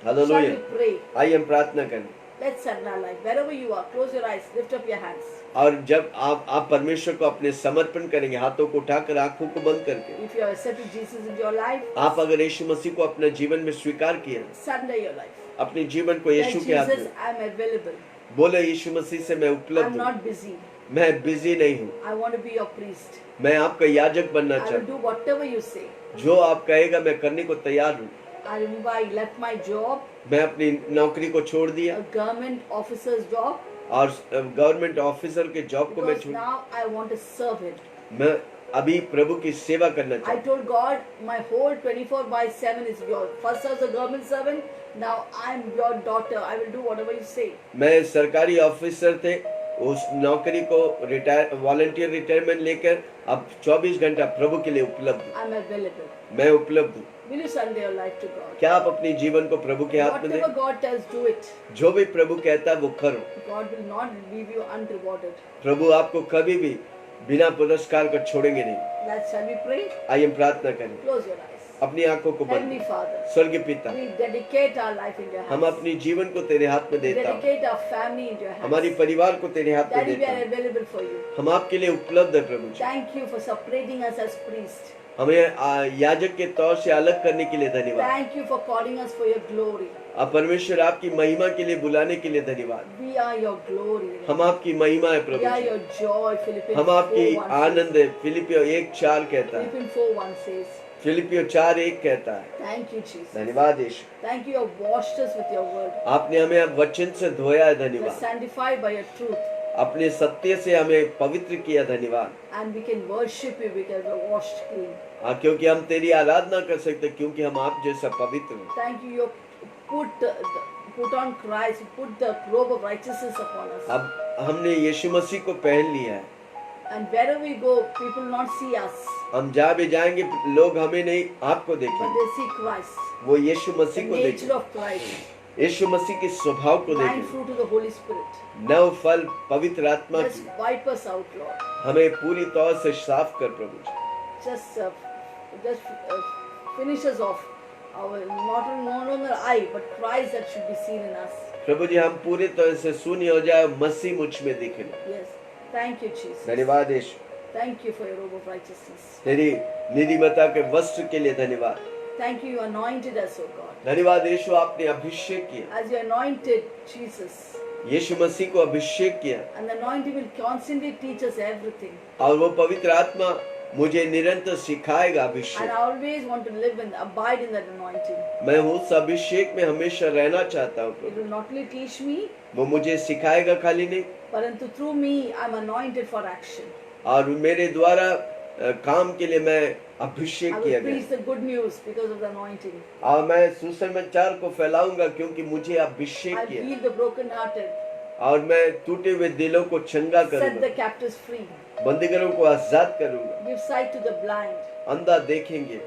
Speaker 2: Shall
Speaker 1: hallelujah.
Speaker 2: we pray?
Speaker 1: आइए हम प्रार्थना करें।
Speaker 2: Let's surrender our life. Wherever you are, close your eyes, lift up your hands.
Speaker 1: और जब आप परमेश्वर को अपने समर्पण करेंगे, हाथों को उठाकर आंखों को बंद करके,
Speaker 2: If you have accepted Jesus into your life,
Speaker 1: आप अगर यीशु मसीह को अपने जीवन में स्वीकार किया,
Speaker 2: surrender your life.
Speaker 1: अपने जीवन को
Speaker 2: Tell
Speaker 1: यीशु के हाथ
Speaker 2: Jesus,
Speaker 1: में
Speaker 2: I'm available.
Speaker 1: बोले, यीशु मसीह से मैं
Speaker 2: I'm
Speaker 1: उपलब्ध हूँ,
Speaker 2: not busy.
Speaker 1: मैं बिजी नहीं हूँ,
Speaker 2: I want to be your priest.
Speaker 1: मैं आपका याजक बनना
Speaker 2: I will
Speaker 1: चाहता
Speaker 2: do whatever you say.
Speaker 1: हूँ। जो आप कहेगा मैं करने को तैयार हूँ।
Speaker 2: I remember I left my job,
Speaker 1: मैं अपनी नौकरी को छोड़ दिया
Speaker 2: a government officer's job,
Speaker 1: और गवर्नमेंट ऑफिसर के जॉब को मैं
Speaker 2: because
Speaker 1: छोड़,
Speaker 2: now I want to serve Him.
Speaker 1: मैं अभी प्रभु की सेवा करना
Speaker 2: I
Speaker 1: चाहता हूँ।
Speaker 2: told God, my whole 24/7 is yours. First I was a government servant, now I'm your daughter. I will do whatever you say.
Speaker 1: मैं सरकारी ऑफिसर थे उस नौकरी को वॉलंटियर रिटायरमेंट लेकर अब 24 घंटा प्रभु के लिए उपलब्ध हूं।
Speaker 2: I'm available.
Speaker 1: मैं उपलब्ध हूँ।
Speaker 2: Will you surrender your life to God?
Speaker 1: क्या आप अपनी जीवन को प्रभु के हाथ में
Speaker 2: Whatever
Speaker 1: दें?
Speaker 2: God tells, do it.
Speaker 1: जो भी प्रभु कहता है वो करो।
Speaker 2: God will not leave you unrewarded.
Speaker 1: प्रभु आपको कभी भी बिना पुरस्कार को छोड़ेंगे नहीं।
Speaker 2: Shall we pray?
Speaker 1: आइए हम प्रार्थना करें।
Speaker 2: Close your eyes.
Speaker 1: अपनी आंखों को बंद
Speaker 2: Heavenly Father,
Speaker 1: स्वर्गीय पिता,
Speaker 2: we dedicate our life in your
Speaker 1: हम
Speaker 2: hands.
Speaker 1: अपनी जीवन को तेरे हाथ में देता हूँ।
Speaker 2: Dedicate our family in your hands.
Speaker 1: हमारी परिवार को तेरे हाथ में
Speaker 2: Daddy, we
Speaker 1: देता
Speaker 2: are
Speaker 1: हूँ।
Speaker 2: available for you.
Speaker 1: हम आपके लिए उपलब्ध है प्रभु जी।
Speaker 2: Thank you for separating us as priests.
Speaker 1: हमें याजक के तौर से अलग करने के लिए धन्यवाद।
Speaker 2: Thank you for calling us for your glory.
Speaker 1: अब परमेश्वर आपकी महिमा के लिए बुलाने के लिए धन्यवाद।
Speaker 2: We are your glory.
Speaker 1: हम आपकी महिमा है
Speaker 2: We
Speaker 1: Prabhu
Speaker 2: are
Speaker 1: ji.
Speaker 2: your joy. Philippians
Speaker 1: हम आपकी
Speaker 2: 4:1
Speaker 1: आनंद है। फिलिपियो 1:4 कहता है।
Speaker 2: Philippians 4:1 says,
Speaker 1: फिलिपियो 4:1 कहता है।
Speaker 2: thank you, Jesus.
Speaker 1: धन्यवाद यीशु।
Speaker 2: Thank you, you have washed us with your word.
Speaker 1: आपने हमें अब वचन से धोया है।
Speaker 2: We are
Speaker 1: धन्यवाद।
Speaker 2: sanctified by your truth.
Speaker 1: अपने सत्य से हमें पवित्र किया। धन्यवाद।
Speaker 2: And we can worship you because we are washed clean.
Speaker 1: हाँ, क्योंकि हम तेरी आराधना कर सकते क्योंकि हम आप जैसा पवित्र हैं।
Speaker 2: Thank you, you put on Christ, you put the robe of righteousness upon us.
Speaker 1: अब हमने यीशु मसीह को पहन लिया है।
Speaker 2: And wherever we go, people will not see us,
Speaker 1: हम जहाँ भी जाएंगे लोग हमें नहीं आपको
Speaker 2: but
Speaker 1: देखेंगे।
Speaker 2: they see Christ,
Speaker 1: वो यीशु
Speaker 2: the
Speaker 1: मसीह को
Speaker 2: nature
Speaker 1: देखेंगे।
Speaker 2: of Christ,
Speaker 1: यीशु मसीह के स्वभाव को
Speaker 2: nine
Speaker 1: देखेंगे।
Speaker 2: fruit of the Holy Spirit.
Speaker 1: नव फल पवित्र आत्मा
Speaker 2: Just
Speaker 1: की
Speaker 2: wipe us out, Lord.
Speaker 1: हमें पूरी तौर से साफ कर प्रभु जी।
Speaker 2: Just finish us off. Our not only I, but Christ that should be seen in us.
Speaker 1: प्रभु जी हम पूरी तरह से शून्य हो जाए मसीह मुझ में दिखे।
Speaker 2: Yes. Thank you, Jesus.
Speaker 1: धन्यवाद यीशु।
Speaker 2: Thank you for your robe of righteousness.
Speaker 1: तेरी निधिमता के वस्त्र के लिए धन्यवाद।
Speaker 2: Thank you, you anointed us, O God.
Speaker 1: धन्यवाद यीशु आपने अभिषेक किया।
Speaker 2: As you anointed Jesus,
Speaker 1: यीशु मसीह को अभिषेक किया
Speaker 2: and the anointing will constantly teach us everything.
Speaker 1: और वो पवित्र आत्मा मुझे निरंतर सिखाएगा
Speaker 2: And
Speaker 1: Abhishek.
Speaker 2: I always want to live and abide in that anointing.
Speaker 1: मैं उस अभिषेक में हमेशा रहना चाहता हूँ
Speaker 2: It
Speaker 1: Prabhu.
Speaker 2: will not only teach me,
Speaker 1: वो मुझे सिखाएगा खाली नहीं
Speaker 2: परंतु through me, I'm anointed for action.
Speaker 1: और मेरे द्वारा काम के लिए मैं अभिषेक
Speaker 2: I
Speaker 1: किया
Speaker 2: will preach
Speaker 1: गया
Speaker 2: the good news because of the anointing.
Speaker 1: और मैं सुसमाचार को फैलाऊंगा क्योंकि मुझे अभिषेक
Speaker 2: I
Speaker 1: किया
Speaker 2: heal the brokenhearted,
Speaker 1: और मैं टूटे हुए दिलों को चंगा
Speaker 2: set the
Speaker 1: करूंगा,
Speaker 2: captives free,
Speaker 1: बंदीगरों को आजाद करूंगा,
Speaker 2: give sight to the blind,
Speaker 1: अंधा देखेंगे।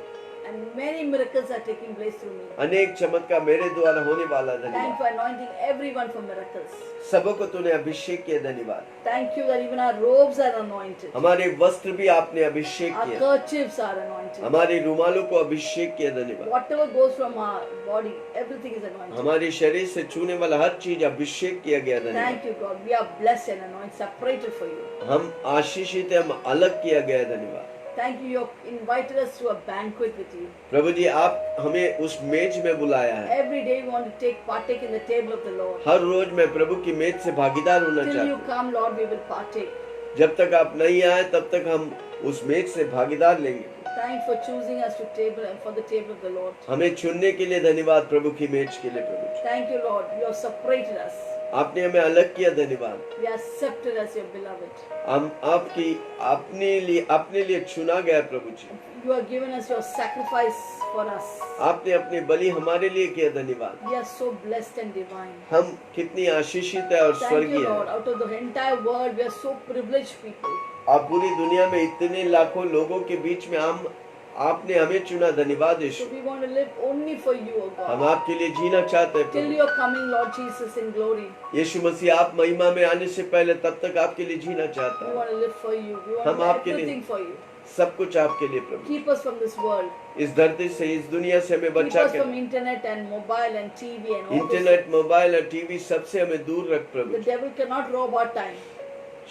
Speaker 2: and many miracles are taking place through me.
Speaker 1: अनेक चमत्कार मेरे द्वारा होने वाला।
Speaker 2: Thank you
Speaker 1: धन्यवाद।
Speaker 2: for anointing everyone for miracles.
Speaker 1: सबों को तूने अभिषेक किया। धन्यवाद।
Speaker 2: Thank you that even our robes are anointed.
Speaker 1: हमारे वस्त्र भी आपने अभिषेक
Speaker 2: Our
Speaker 1: किया।
Speaker 2: kerchiefs are anointed.
Speaker 1: हमारे रुमालों को अभिषेक किया। धन्यवाद।
Speaker 2: Whatever goes from our body, everything is anointed.
Speaker 1: हमारे शरीर से छूने वाला हर चीज अभिषेक किया गया। धन्यवाद।
Speaker 2: Thank you, God. We are blessed and anointed, separated for you.
Speaker 1: हम आशीषित हैं, हम अलग किया गया। धन्यवाद।
Speaker 2: Thank you. You have invited us to a banquet with you.
Speaker 1: प्रभु जी आप हमें उस मेज में बुलाया है।
Speaker 2: Every day we want to partake in the table of the Lord.
Speaker 1: हर रोज मैं प्रभु की मेज से भागीदार होना
Speaker 2: Till
Speaker 1: चाहता
Speaker 2: you
Speaker 1: हूँ।
Speaker 2: come, Lord, we will partake.
Speaker 1: जब तक आप नहीं आए तब तक हम उस मेज से भागीदार लेंगे।
Speaker 2: Thanks for choosing us to table and for the table of the Lord.
Speaker 1: हमें चुनने के लिए धन्यवाद प्रभु की मेज के लिए। प्रभु जी
Speaker 2: Thank you, Lord. You have separated us.
Speaker 1: आपने हमें अलग किया। धन्यवाद।
Speaker 2: We are accepted as your beloved.
Speaker 1: हम आपकी अपने लिए चुना गया। प्रभु जी
Speaker 2: You have given us your sacrifice for us.
Speaker 1: आपने अपनी बलि हमारे लिए किया। धन्यवाद।
Speaker 2: We are so blessed and divine.
Speaker 1: हम कितनी आशीषित है और
Speaker 2: Thank you,
Speaker 1: स्वर्गीय
Speaker 2: Lord.
Speaker 1: है।
Speaker 2: Out of the entire world, we are so privileged people.
Speaker 1: आप पूरी दुनिया में इतने लाखों लोगों के बीच में आपने हमें चुना। धन्यवाद यीशु।
Speaker 2: So we want to live only for you, O
Speaker 1: हम
Speaker 2: God.
Speaker 1: आपके लिए जीना चाहते हैं
Speaker 2: Till
Speaker 1: Prabhu.
Speaker 2: your coming, Lord Jesus, in glory.
Speaker 1: यीशु मसीह आप महिमा में आने से पहले तब तक आपके लिए जीना चाहता
Speaker 2: We
Speaker 1: हूँ।
Speaker 2: want to live for you. We want
Speaker 1: हम
Speaker 2: to do
Speaker 1: आपके लिए-
Speaker 2: everything for you.
Speaker 1: सब कुछ आपके लिए प्रभु।
Speaker 2: Keep us from this world.
Speaker 1: इस धरती से इस दुनिया से हमें
Speaker 2: Keep
Speaker 1: बचा
Speaker 2: us from
Speaker 1: कर
Speaker 2: internet and mobile and TV and all this.
Speaker 1: Internet mobile और टीवी सबसे हमें दूर रख
Speaker 2: The
Speaker 1: Prabhu.
Speaker 2: devil cannot rob our time.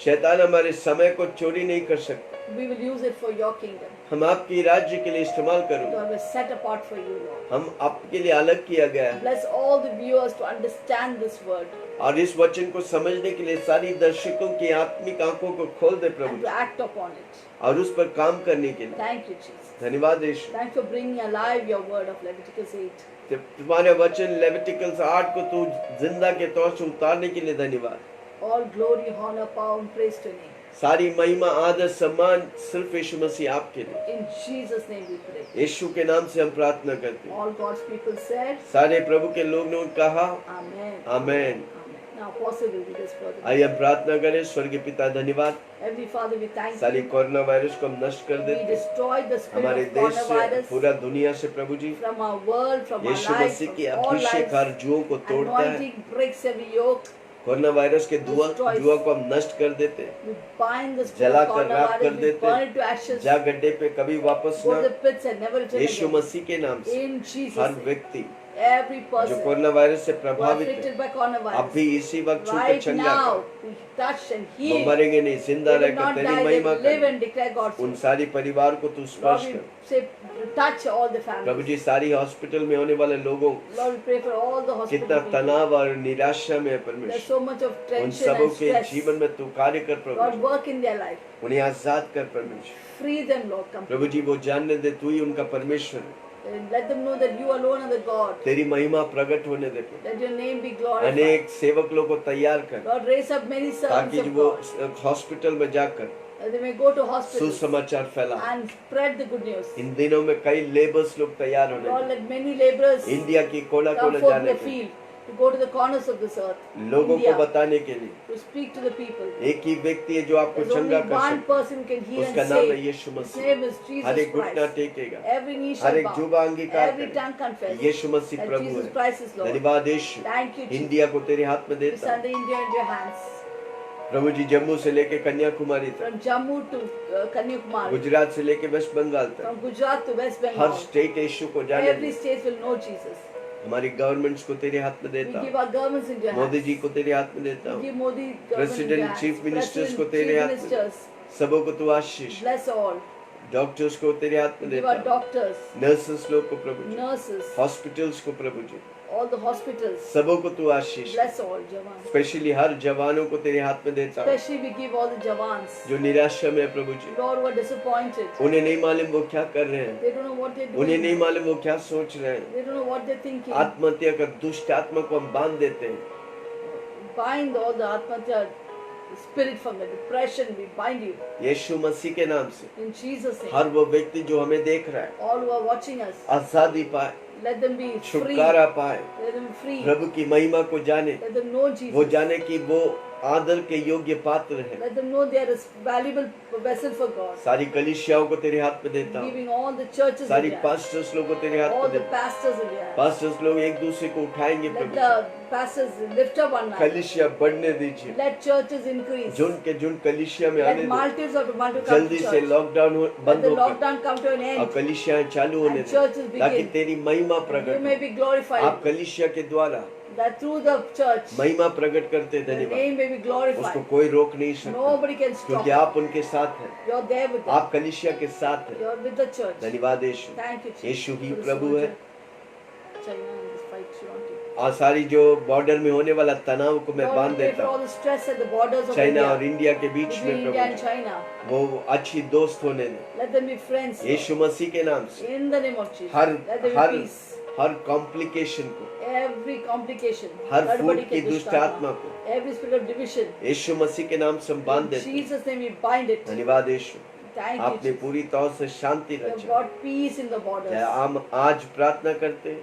Speaker 1: शैतान हमारे समय को चोरी नहीं कर सकता।
Speaker 2: We will use it for your kingdom.
Speaker 1: हम आपकी राज्य के लिए इस्तेमाल
Speaker 2: So
Speaker 1: करूँगा।
Speaker 2: I will set apart for you, Lord.
Speaker 1: हम आपके लिए अलग किया गया है
Speaker 2: Bless all the viewers to understand this word
Speaker 1: और इस वचन को समझने के लिए सारी दर्शकों की आत्मिक आंखों को खोल दे
Speaker 2: and
Speaker 1: Prabhu
Speaker 2: to act upon it.
Speaker 1: और उस पर काम करने के लिए।
Speaker 2: Thank you, Jesus.
Speaker 1: धन्यवाद यीशु।
Speaker 2: Thanks for bringing alive your word of Leviticus 8.
Speaker 1: जब तुम्हारे वचन लेविटिकल्स 8 को तू जिंदा के तौर से उतारने के लिए धन्यवाद।
Speaker 2: All glory, honor, power, and praise to your name.
Speaker 1: सारी महिमा आदर सम्मान सिर्फ यीशु मसीह आपके लिए।
Speaker 2: In Jesus' name we pray.
Speaker 1: यीशु के नाम से हम प्रार्थना करते हैं।
Speaker 2: All God's people said,
Speaker 1: सारे प्रभु के लोग ने कहा
Speaker 2: Amen.
Speaker 1: Amen.
Speaker 2: Amen. Now possible with this brother.
Speaker 1: आइए हम प्रार्थना करें। स्वर्गीय पिता धन्यवाद,
Speaker 2: Heavenly Father, we thank
Speaker 1: सारी
Speaker 2: you.
Speaker 1: कोरोना वायरस को हम नष्ट कर
Speaker 2: We
Speaker 1: देते हैं
Speaker 2: destroy the spirit
Speaker 1: हमारे
Speaker 2: of
Speaker 1: देश से,
Speaker 2: coronavirus
Speaker 1: पूरा दुनिया से प्रभु जी।
Speaker 2: from our world, from our
Speaker 1: Yeshu
Speaker 2: lives,
Speaker 1: Masih
Speaker 2: from
Speaker 1: की
Speaker 2: all
Speaker 1: अभिषेक हर
Speaker 2: lives.
Speaker 1: जुओं को तोड़ता है।
Speaker 2: Anointing breaks every yoke.
Speaker 1: Corona virus के जुआ को हम नष्ट कर देते हैं,
Speaker 2: We bind the spirit
Speaker 1: जला
Speaker 2: of
Speaker 1: कर राख कर
Speaker 2: coronavirus. We
Speaker 1: देते
Speaker 2: burn
Speaker 1: हैं।
Speaker 2: it to ashes.
Speaker 1: जा गड्ढे पे कभी वापस
Speaker 2: Go
Speaker 1: ना।
Speaker 2: to the pits and never return
Speaker 1: Yeshu
Speaker 2: again.
Speaker 1: मसीह के नाम से
Speaker 2: In Jesus'
Speaker 1: हर
Speaker 2: name.
Speaker 1: व्यक्ति
Speaker 2: Every
Speaker 1: जो
Speaker 2: person
Speaker 1: कोरोना वायरस से
Speaker 2: who are
Speaker 1: प्रभावित
Speaker 2: afflicted
Speaker 1: है,
Speaker 2: by coronavirus.
Speaker 1: अब भी इसी वक्त छू के
Speaker 2: Right
Speaker 1: चंगा
Speaker 2: now,
Speaker 1: कर।
Speaker 2: we touch and
Speaker 1: वो
Speaker 2: heal.
Speaker 1: मरेंगे नहीं, जिंदा
Speaker 2: They will
Speaker 1: रहकर
Speaker 2: not
Speaker 1: तेरी
Speaker 2: die, they
Speaker 1: महिमा
Speaker 2: will live
Speaker 1: कर।
Speaker 2: and declare God's
Speaker 1: उन
Speaker 2: word.
Speaker 1: सारी परिवार को तू
Speaker 2: Lord,
Speaker 1: स्पर्श
Speaker 2: we
Speaker 1: कर
Speaker 2: say, touch all the
Speaker 1: Prabhu
Speaker 2: families.
Speaker 1: जी। सारी हॉस्पिटल में होने वाले लोगों,
Speaker 2: Lord, we pray for all the hospital
Speaker 1: कितना
Speaker 2: people.
Speaker 1: तनाव और निराशा में है
Speaker 2: There's
Speaker 1: परमेश्वर,
Speaker 2: so much of
Speaker 1: उन
Speaker 2: tension
Speaker 1: सबों
Speaker 2: and
Speaker 1: के
Speaker 2: stress.
Speaker 1: जीवन में तू कार्य कर प्रभु
Speaker 2: Lord,
Speaker 1: ji.
Speaker 2: work in their life.
Speaker 1: उन्हें आजाद कर परमेश्वर।
Speaker 2: Free them, Lord, completely.
Speaker 1: प्रभु जी वो जानने दे तू ही उनका परमेश्वर है,
Speaker 2: And let them know that you alone are the God.
Speaker 1: तेरी महिमा प्रकट होने दे प्रभु।
Speaker 2: Let your name be glorified.
Speaker 1: अनेक सेवक लोग को तैयार कर,
Speaker 2: Lord, raise up many servants
Speaker 1: ताकि
Speaker 2: of
Speaker 1: वो
Speaker 2: God.
Speaker 1: हॉस्पिटल में जाकर
Speaker 2: That they may go to hospitals
Speaker 1: सुसमाचार फैला।
Speaker 2: and spread the good news.
Speaker 1: इन दिनों में कई लेबर्स लोग तैयार होने
Speaker 2: Lord,
Speaker 1: लगे।
Speaker 2: let many laborers
Speaker 1: इंडिया की कोना
Speaker 2: come
Speaker 1: कोना
Speaker 2: forth in
Speaker 1: जाने
Speaker 2: the
Speaker 1: के लिए,
Speaker 2: field to go to the corners of this earth,
Speaker 1: लोगों को
Speaker 2: India,
Speaker 1: बताने के लिए।
Speaker 2: to speak to the people.
Speaker 1: एक ही व्यक्ति है जो आपको
Speaker 2: There's only
Speaker 1: चंगा कर
Speaker 2: one
Speaker 1: सकता
Speaker 2: person who can
Speaker 1: है,
Speaker 2: heal
Speaker 1: उसका
Speaker 2: and
Speaker 1: नाम है
Speaker 2: save.
Speaker 1: Yeshu
Speaker 2: His
Speaker 1: Masih.
Speaker 2: name is
Speaker 1: her
Speaker 2: Jesus
Speaker 1: एक घुटना
Speaker 2: Christ.
Speaker 1: टेकेगा,
Speaker 2: Every knee
Speaker 1: हर
Speaker 2: shall
Speaker 1: एक
Speaker 2: bow.
Speaker 1: जुबान अंगीकार
Speaker 2: Every
Speaker 1: करेगा,
Speaker 2: tongue confess
Speaker 1: Yeshu Masih
Speaker 2: that
Speaker 1: Prabhu
Speaker 2: Jesus
Speaker 1: है।
Speaker 2: Christ is Lord.
Speaker 1: धन्यवाद यीशु।
Speaker 2: Thank you, Jesus.
Speaker 1: इंडिया को तेरे हाथ में
Speaker 2: We
Speaker 1: देता हूँ
Speaker 2: surrender India into your hands.
Speaker 1: प्रभु जी। जम्मू से लेके कन्याकुमारी तक,
Speaker 2: From Jammu to Kanyakumari,
Speaker 1: Gujarat से लेके वेस्ट बंगाल तक,
Speaker 2: from Gujarat to West
Speaker 1: हर
Speaker 2: Bengal,
Speaker 1: स्टेट यीशु को जाने
Speaker 2: every
Speaker 1: day.
Speaker 2: state will know Jesus.
Speaker 1: हमारी गवर्नमेंट्स को तेरे हाथ में
Speaker 2: We
Speaker 1: देता
Speaker 2: give
Speaker 1: हूँ,
Speaker 2: our governments into your
Speaker 1: Modi
Speaker 2: hands.
Speaker 1: जी को तेरे हाथ में देता
Speaker 2: We
Speaker 1: हूँ,
Speaker 2: give Modi government into your
Speaker 1: president
Speaker 2: hands.
Speaker 1: Chief ministers को
Speaker 2: President,
Speaker 1: तेरे
Speaker 2: chief
Speaker 1: हाथ में दे।
Speaker 2: ministers,
Speaker 1: सबों को तू आशीष,
Speaker 2: bless all.
Speaker 1: डॉक्टर्स को तेरे हाथ में
Speaker 2: We give
Speaker 1: देता
Speaker 2: our
Speaker 1: हूँ,
Speaker 2: doctors,
Speaker 1: नर्सेस लोग को प्रभु जी,
Speaker 2: nurses,
Speaker 1: हॉस्पिटल्स को प्रभु जी,
Speaker 2: all the hospitals,
Speaker 1: सबों को तू आशीष।
Speaker 2: bless all Jawans.
Speaker 1: स्पेशली हर जवानों को तेरे हाथ में देता हूँ,
Speaker 2: Especially we give all the Jawans.
Speaker 1: जो निराशा में है प्रभु जी।
Speaker 2: Lord, who are disappointed.
Speaker 1: उन्हें नहीं मालूम वो क्या कर रहे हैं,
Speaker 2: They don't know what they're
Speaker 1: उन्हें नहीं
Speaker 2: doing.
Speaker 1: मालूम वो क्या सोच रहे हैं।
Speaker 2: They don't know what they're thinking.
Speaker 1: आत्महत्या कर दुष्ट आत्मा को हम बांध देते हैं,
Speaker 2: Bind all the Atmatya spirit from the depression. We bind you.
Speaker 1: यीशु मसीह के नाम से।
Speaker 2: In Jesus' name.
Speaker 1: हर वो व्यक्ति जो हमें देख रहा है
Speaker 2: All who are watching us,
Speaker 1: आजादी पाए,
Speaker 2: let them be free.
Speaker 1: छुटकारा पाए,
Speaker 2: Let them be free.
Speaker 1: प्रभु की महिमा को जाने,
Speaker 2: Let them know
Speaker 1: वो
Speaker 2: Jesus.
Speaker 1: जाने कि वो आदर के योग्य पात्र है।
Speaker 2: Let them know they are a valuable vessel for God.
Speaker 1: सारी कलिसियाओं को तेरे हाथ में देता हूँ,
Speaker 2: Giving all the churches
Speaker 1: सारी
Speaker 2: in your hands.
Speaker 1: पास्टर्स लोग को तेरे हाथ
Speaker 2: All
Speaker 1: में
Speaker 2: the
Speaker 1: देता हूँ।
Speaker 2: pastors in your hands.
Speaker 1: Pastors लोग एक दूसरे को उठाएंगे
Speaker 2: Let
Speaker 1: Prabhu,
Speaker 2: the pastors lift up one another.
Speaker 1: कलिसिया बढ़ने दीजिए।
Speaker 2: Let churches increase.
Speaker 1: जुन कलिसिया में आने
Speaker 2: Let
Speaker 1: दो,
Speaker 2: multitudes of want to come
Speaker 1: जल्दी
Speaker 2: to
Speaker 1: से
Speaker 2: church.
Speaker 1: लॉकडाउन
Speaker 2: Let
Speaker 1: बंद
Speaker 2: the
Speaker 1: होकर
Speaker 2: lockdown come to an
Speaker 1: अब
Speaker 2: end.
Speaker 1: कलिसियाएं चालू होने
Speaker 2: And
Speaker 1: दे,
Speaker 2: churches
Speaker 1: ताकि
Speaker 2: begin.
Speaker 1: तेरी महिमा
Speaker 2: You
Speaker 1: प्रकट
Speaker 2: may
Speaker 1: हो।
Speaker 2: be glorified.
Speaker 1: आप कलिसिया के द्वारा
Speaker 2: That through the church,
Speaker 1: महिमा प्रकट करते,
Speaker 2: the
Speaker 1: धन्यवाद।
Speaker 2: name may be
Speaker 1: उसको
Speaker 2: glorified.
Speaker 1: कोई रोक नहीं सकता,
Speaker 2: Nobody can stop
Speaker 1: क्योंकि
Speaker 2: it.
Speaker 1: आप उनके साथ हैं,
Speaker 2: You're there with them.
Speaker 1: आप कलिसिया के साथ हैं।
Speaker 2: You're with the church.
Speaker 1: धन्यवाद यीशु।
Speaker 2: Thank you, Jesus.
Speaker 1: Yeshu he
Speaker 2: for the
Speaker 1: प्रभु है।
Speaker 2: soldier. China and this fight Sri Lanka.
Speaker 1: और सारी जो बॉर्डर में होने वाला तनाव को मैं
Speaker 2: Lord,
Speaker 1: बांध
Speaker 2: we pray
Speaker 1: देता
Speaker 2: for all
Speaker 1: हूँ,
Speaker 2: the stress at the borders of
Speaker 1: China और
Speaker 2: India.
Speaker 1: इंडिया के बीच
Speaker 2: Between
Speaker 1: में
Speaker 2: India and
Speaker 1: Prabhu ji,
Speaker 2: China.
Speaker 1: वो अच्छी दोस्त होने दे,
Speaker 2: Let them be friends.
Speaker 1: यीशु मसीह के नाम से।
Speaker 2: In the name of Jesus.
Speaker 1: Her
Speaker 2: Let there
Speaker 1: her
Speaker 2: be peace.
Speaker 1: Her complication को,
Speaker 2: Every complication.
Speaker 1: हर
Speaker 2: गड़बड़ी
Speaker 1: फूट
Speaker 2: के
Speaker 1: की दुष्ट
Speaker 2: दुष्ट
Speaker 1: आत्मा
Speaker 2: आत्मा.
Speaker 1: को
Speaker 2: Every spirit of division.
Speaker 1: यीशु मसीह के नाम से हम बांध
Speaker 2: In
Speaker 1: देते हैं।
Speaker 2: Jesus' name we bind it.
Speaker 1: धन्यवाद यीशु,
Speaker 2: Thank you,
Speaker 1: आपने
Speaker 2: Jesus.
Speaker 1: पूरी तौर से शांति
Speaker 2: You have
Speaker 1: रची।
Speaker 2: brought peace in the borders.
Speaker 1: क्या हम आज प्रार्थना करते हैं,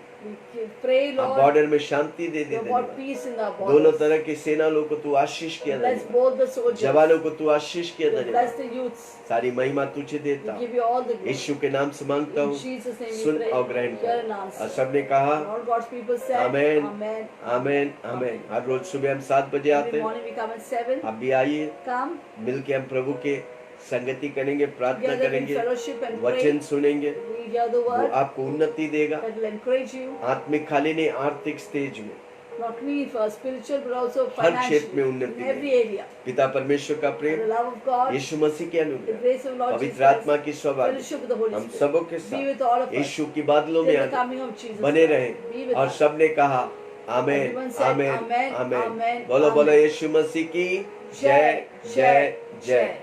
Speaker 2: We pray,
Speaker 1: आप
Speaker 2: Lord,
Speaker 1: बॉर्डर में शांति दे दे।
Speaker 2: you have brought
Speaker 1: धन्यवाद।
Speaker 2: peace in the
Speaker 1: दोनों
Speaker 2: borders.
Speaker 1: तरह के सेना लोग को तू आशीष किया,
Speaker 2: Bless
Speaker 1: धन्यवाद।
Speaker 2: both the soldiers.
Speaker 1: जवानों को तू आशीष किया,
Speaker 2: You bless
Speaker 1: धन्यवाद।
Speaker 2: the youths.
Speaker 1: सारी महिमा तुझे
Speaker 2: We
Speaker 1: देता हूँ,
Speaker 2: give you all the glory.
Speaker 1: यीशु के नाम से मांगता
Speaker 2: In
Speaker 1: हूँ,
Speaker 2: Jesus' name we
Speaker 1: soon
Speaker 2: pray.
Speaker 1: और ग्रहण
Speaker 2: Hear and
Speaker 1: कर।
Speaker 2: answer.
Speaker 1: और सबने कहा
Speaker 2: And all God's people said,
Speaker 1: amen,
Speaker 2: Amen.
Speaker 1: आमेन, आमेन। हर रोज सुबह हम 7 बजे आते
Speaker 2: Every
Speaker 1: हैं,
Speaker 2: morning we come at 7.
Speaker 1: आप भी आइए,
Speaker 2: Come
Speaker 1: मिलके हम प्रभु के संगति करेंगे, प्रार्थना
Speaker 2: together in
Speaker 1: करेंगे,
Speaker 2: fellowship and
Speaker 1: वचन
Speaker 2: pray.
Speaker 1: सुनेंगे,
Speaker 2: We hear the
Speaker 1: वो
Speaker 2: word
Speaker 1: आपको उन्नति देगा,
Speaker 2: that will encourage you,
Speaker 1: आत्मिक खाली नहीं, आर्थिक स्टेज में,
Speaker 2: not only for spiritual but also
Speaker 1: हर क्षेत्र में
Speaker 2: financially,
Speaker 1: उन्नति
Speaker 2: in every area.
Speaker 1: पिता परमेश्वर का
Speaker 2: For
Speaker 1: Prem,
Speaker 2: the love of God,
Speaker 1: यीशु मसीह के
Speaker 2: the
Speaker 1: अनुग्रह,
Speaker 2: grace of Lord Jesus
Speaker 1: पवित्र आत्मा
Speaker 2: Christ,
Speaker 1: की सौभाग्य
Speaker 2: fellowship with the Holy
Speaker 1: हम
Speaker 2: Spirit,
Speaker 1: सबों के
Speaker 2: be with
Speaker 1: साथ
Speaker 2: all of us
Speaker 1: यीशु की बादलों में
Speaker 2: till the
Speaker 1: आने
Speaker 2: coming of Jesus
Speaker 1: बने
Speaker 2: Christ.
Speaker 1: रहे।
Speaker 2: Be with
Speaker 1: और
Speaker 2: us.
Speaker 1: सबने कहा आमेन,
Speaker 2: Everyone said,
Speaker 1: आमेन,
Speaker 2: Amen,
Speaker 1: आमेन।
Speaker 2: Amen,
Speaker 1: बोलो बोलो
Speaker 2: Amen.
Speaker 1: यीशु मसीह की
Speaker 2: जय,
Speaker 1: जय, जय,
Speaker 2: जय।
Speaker 1: जय।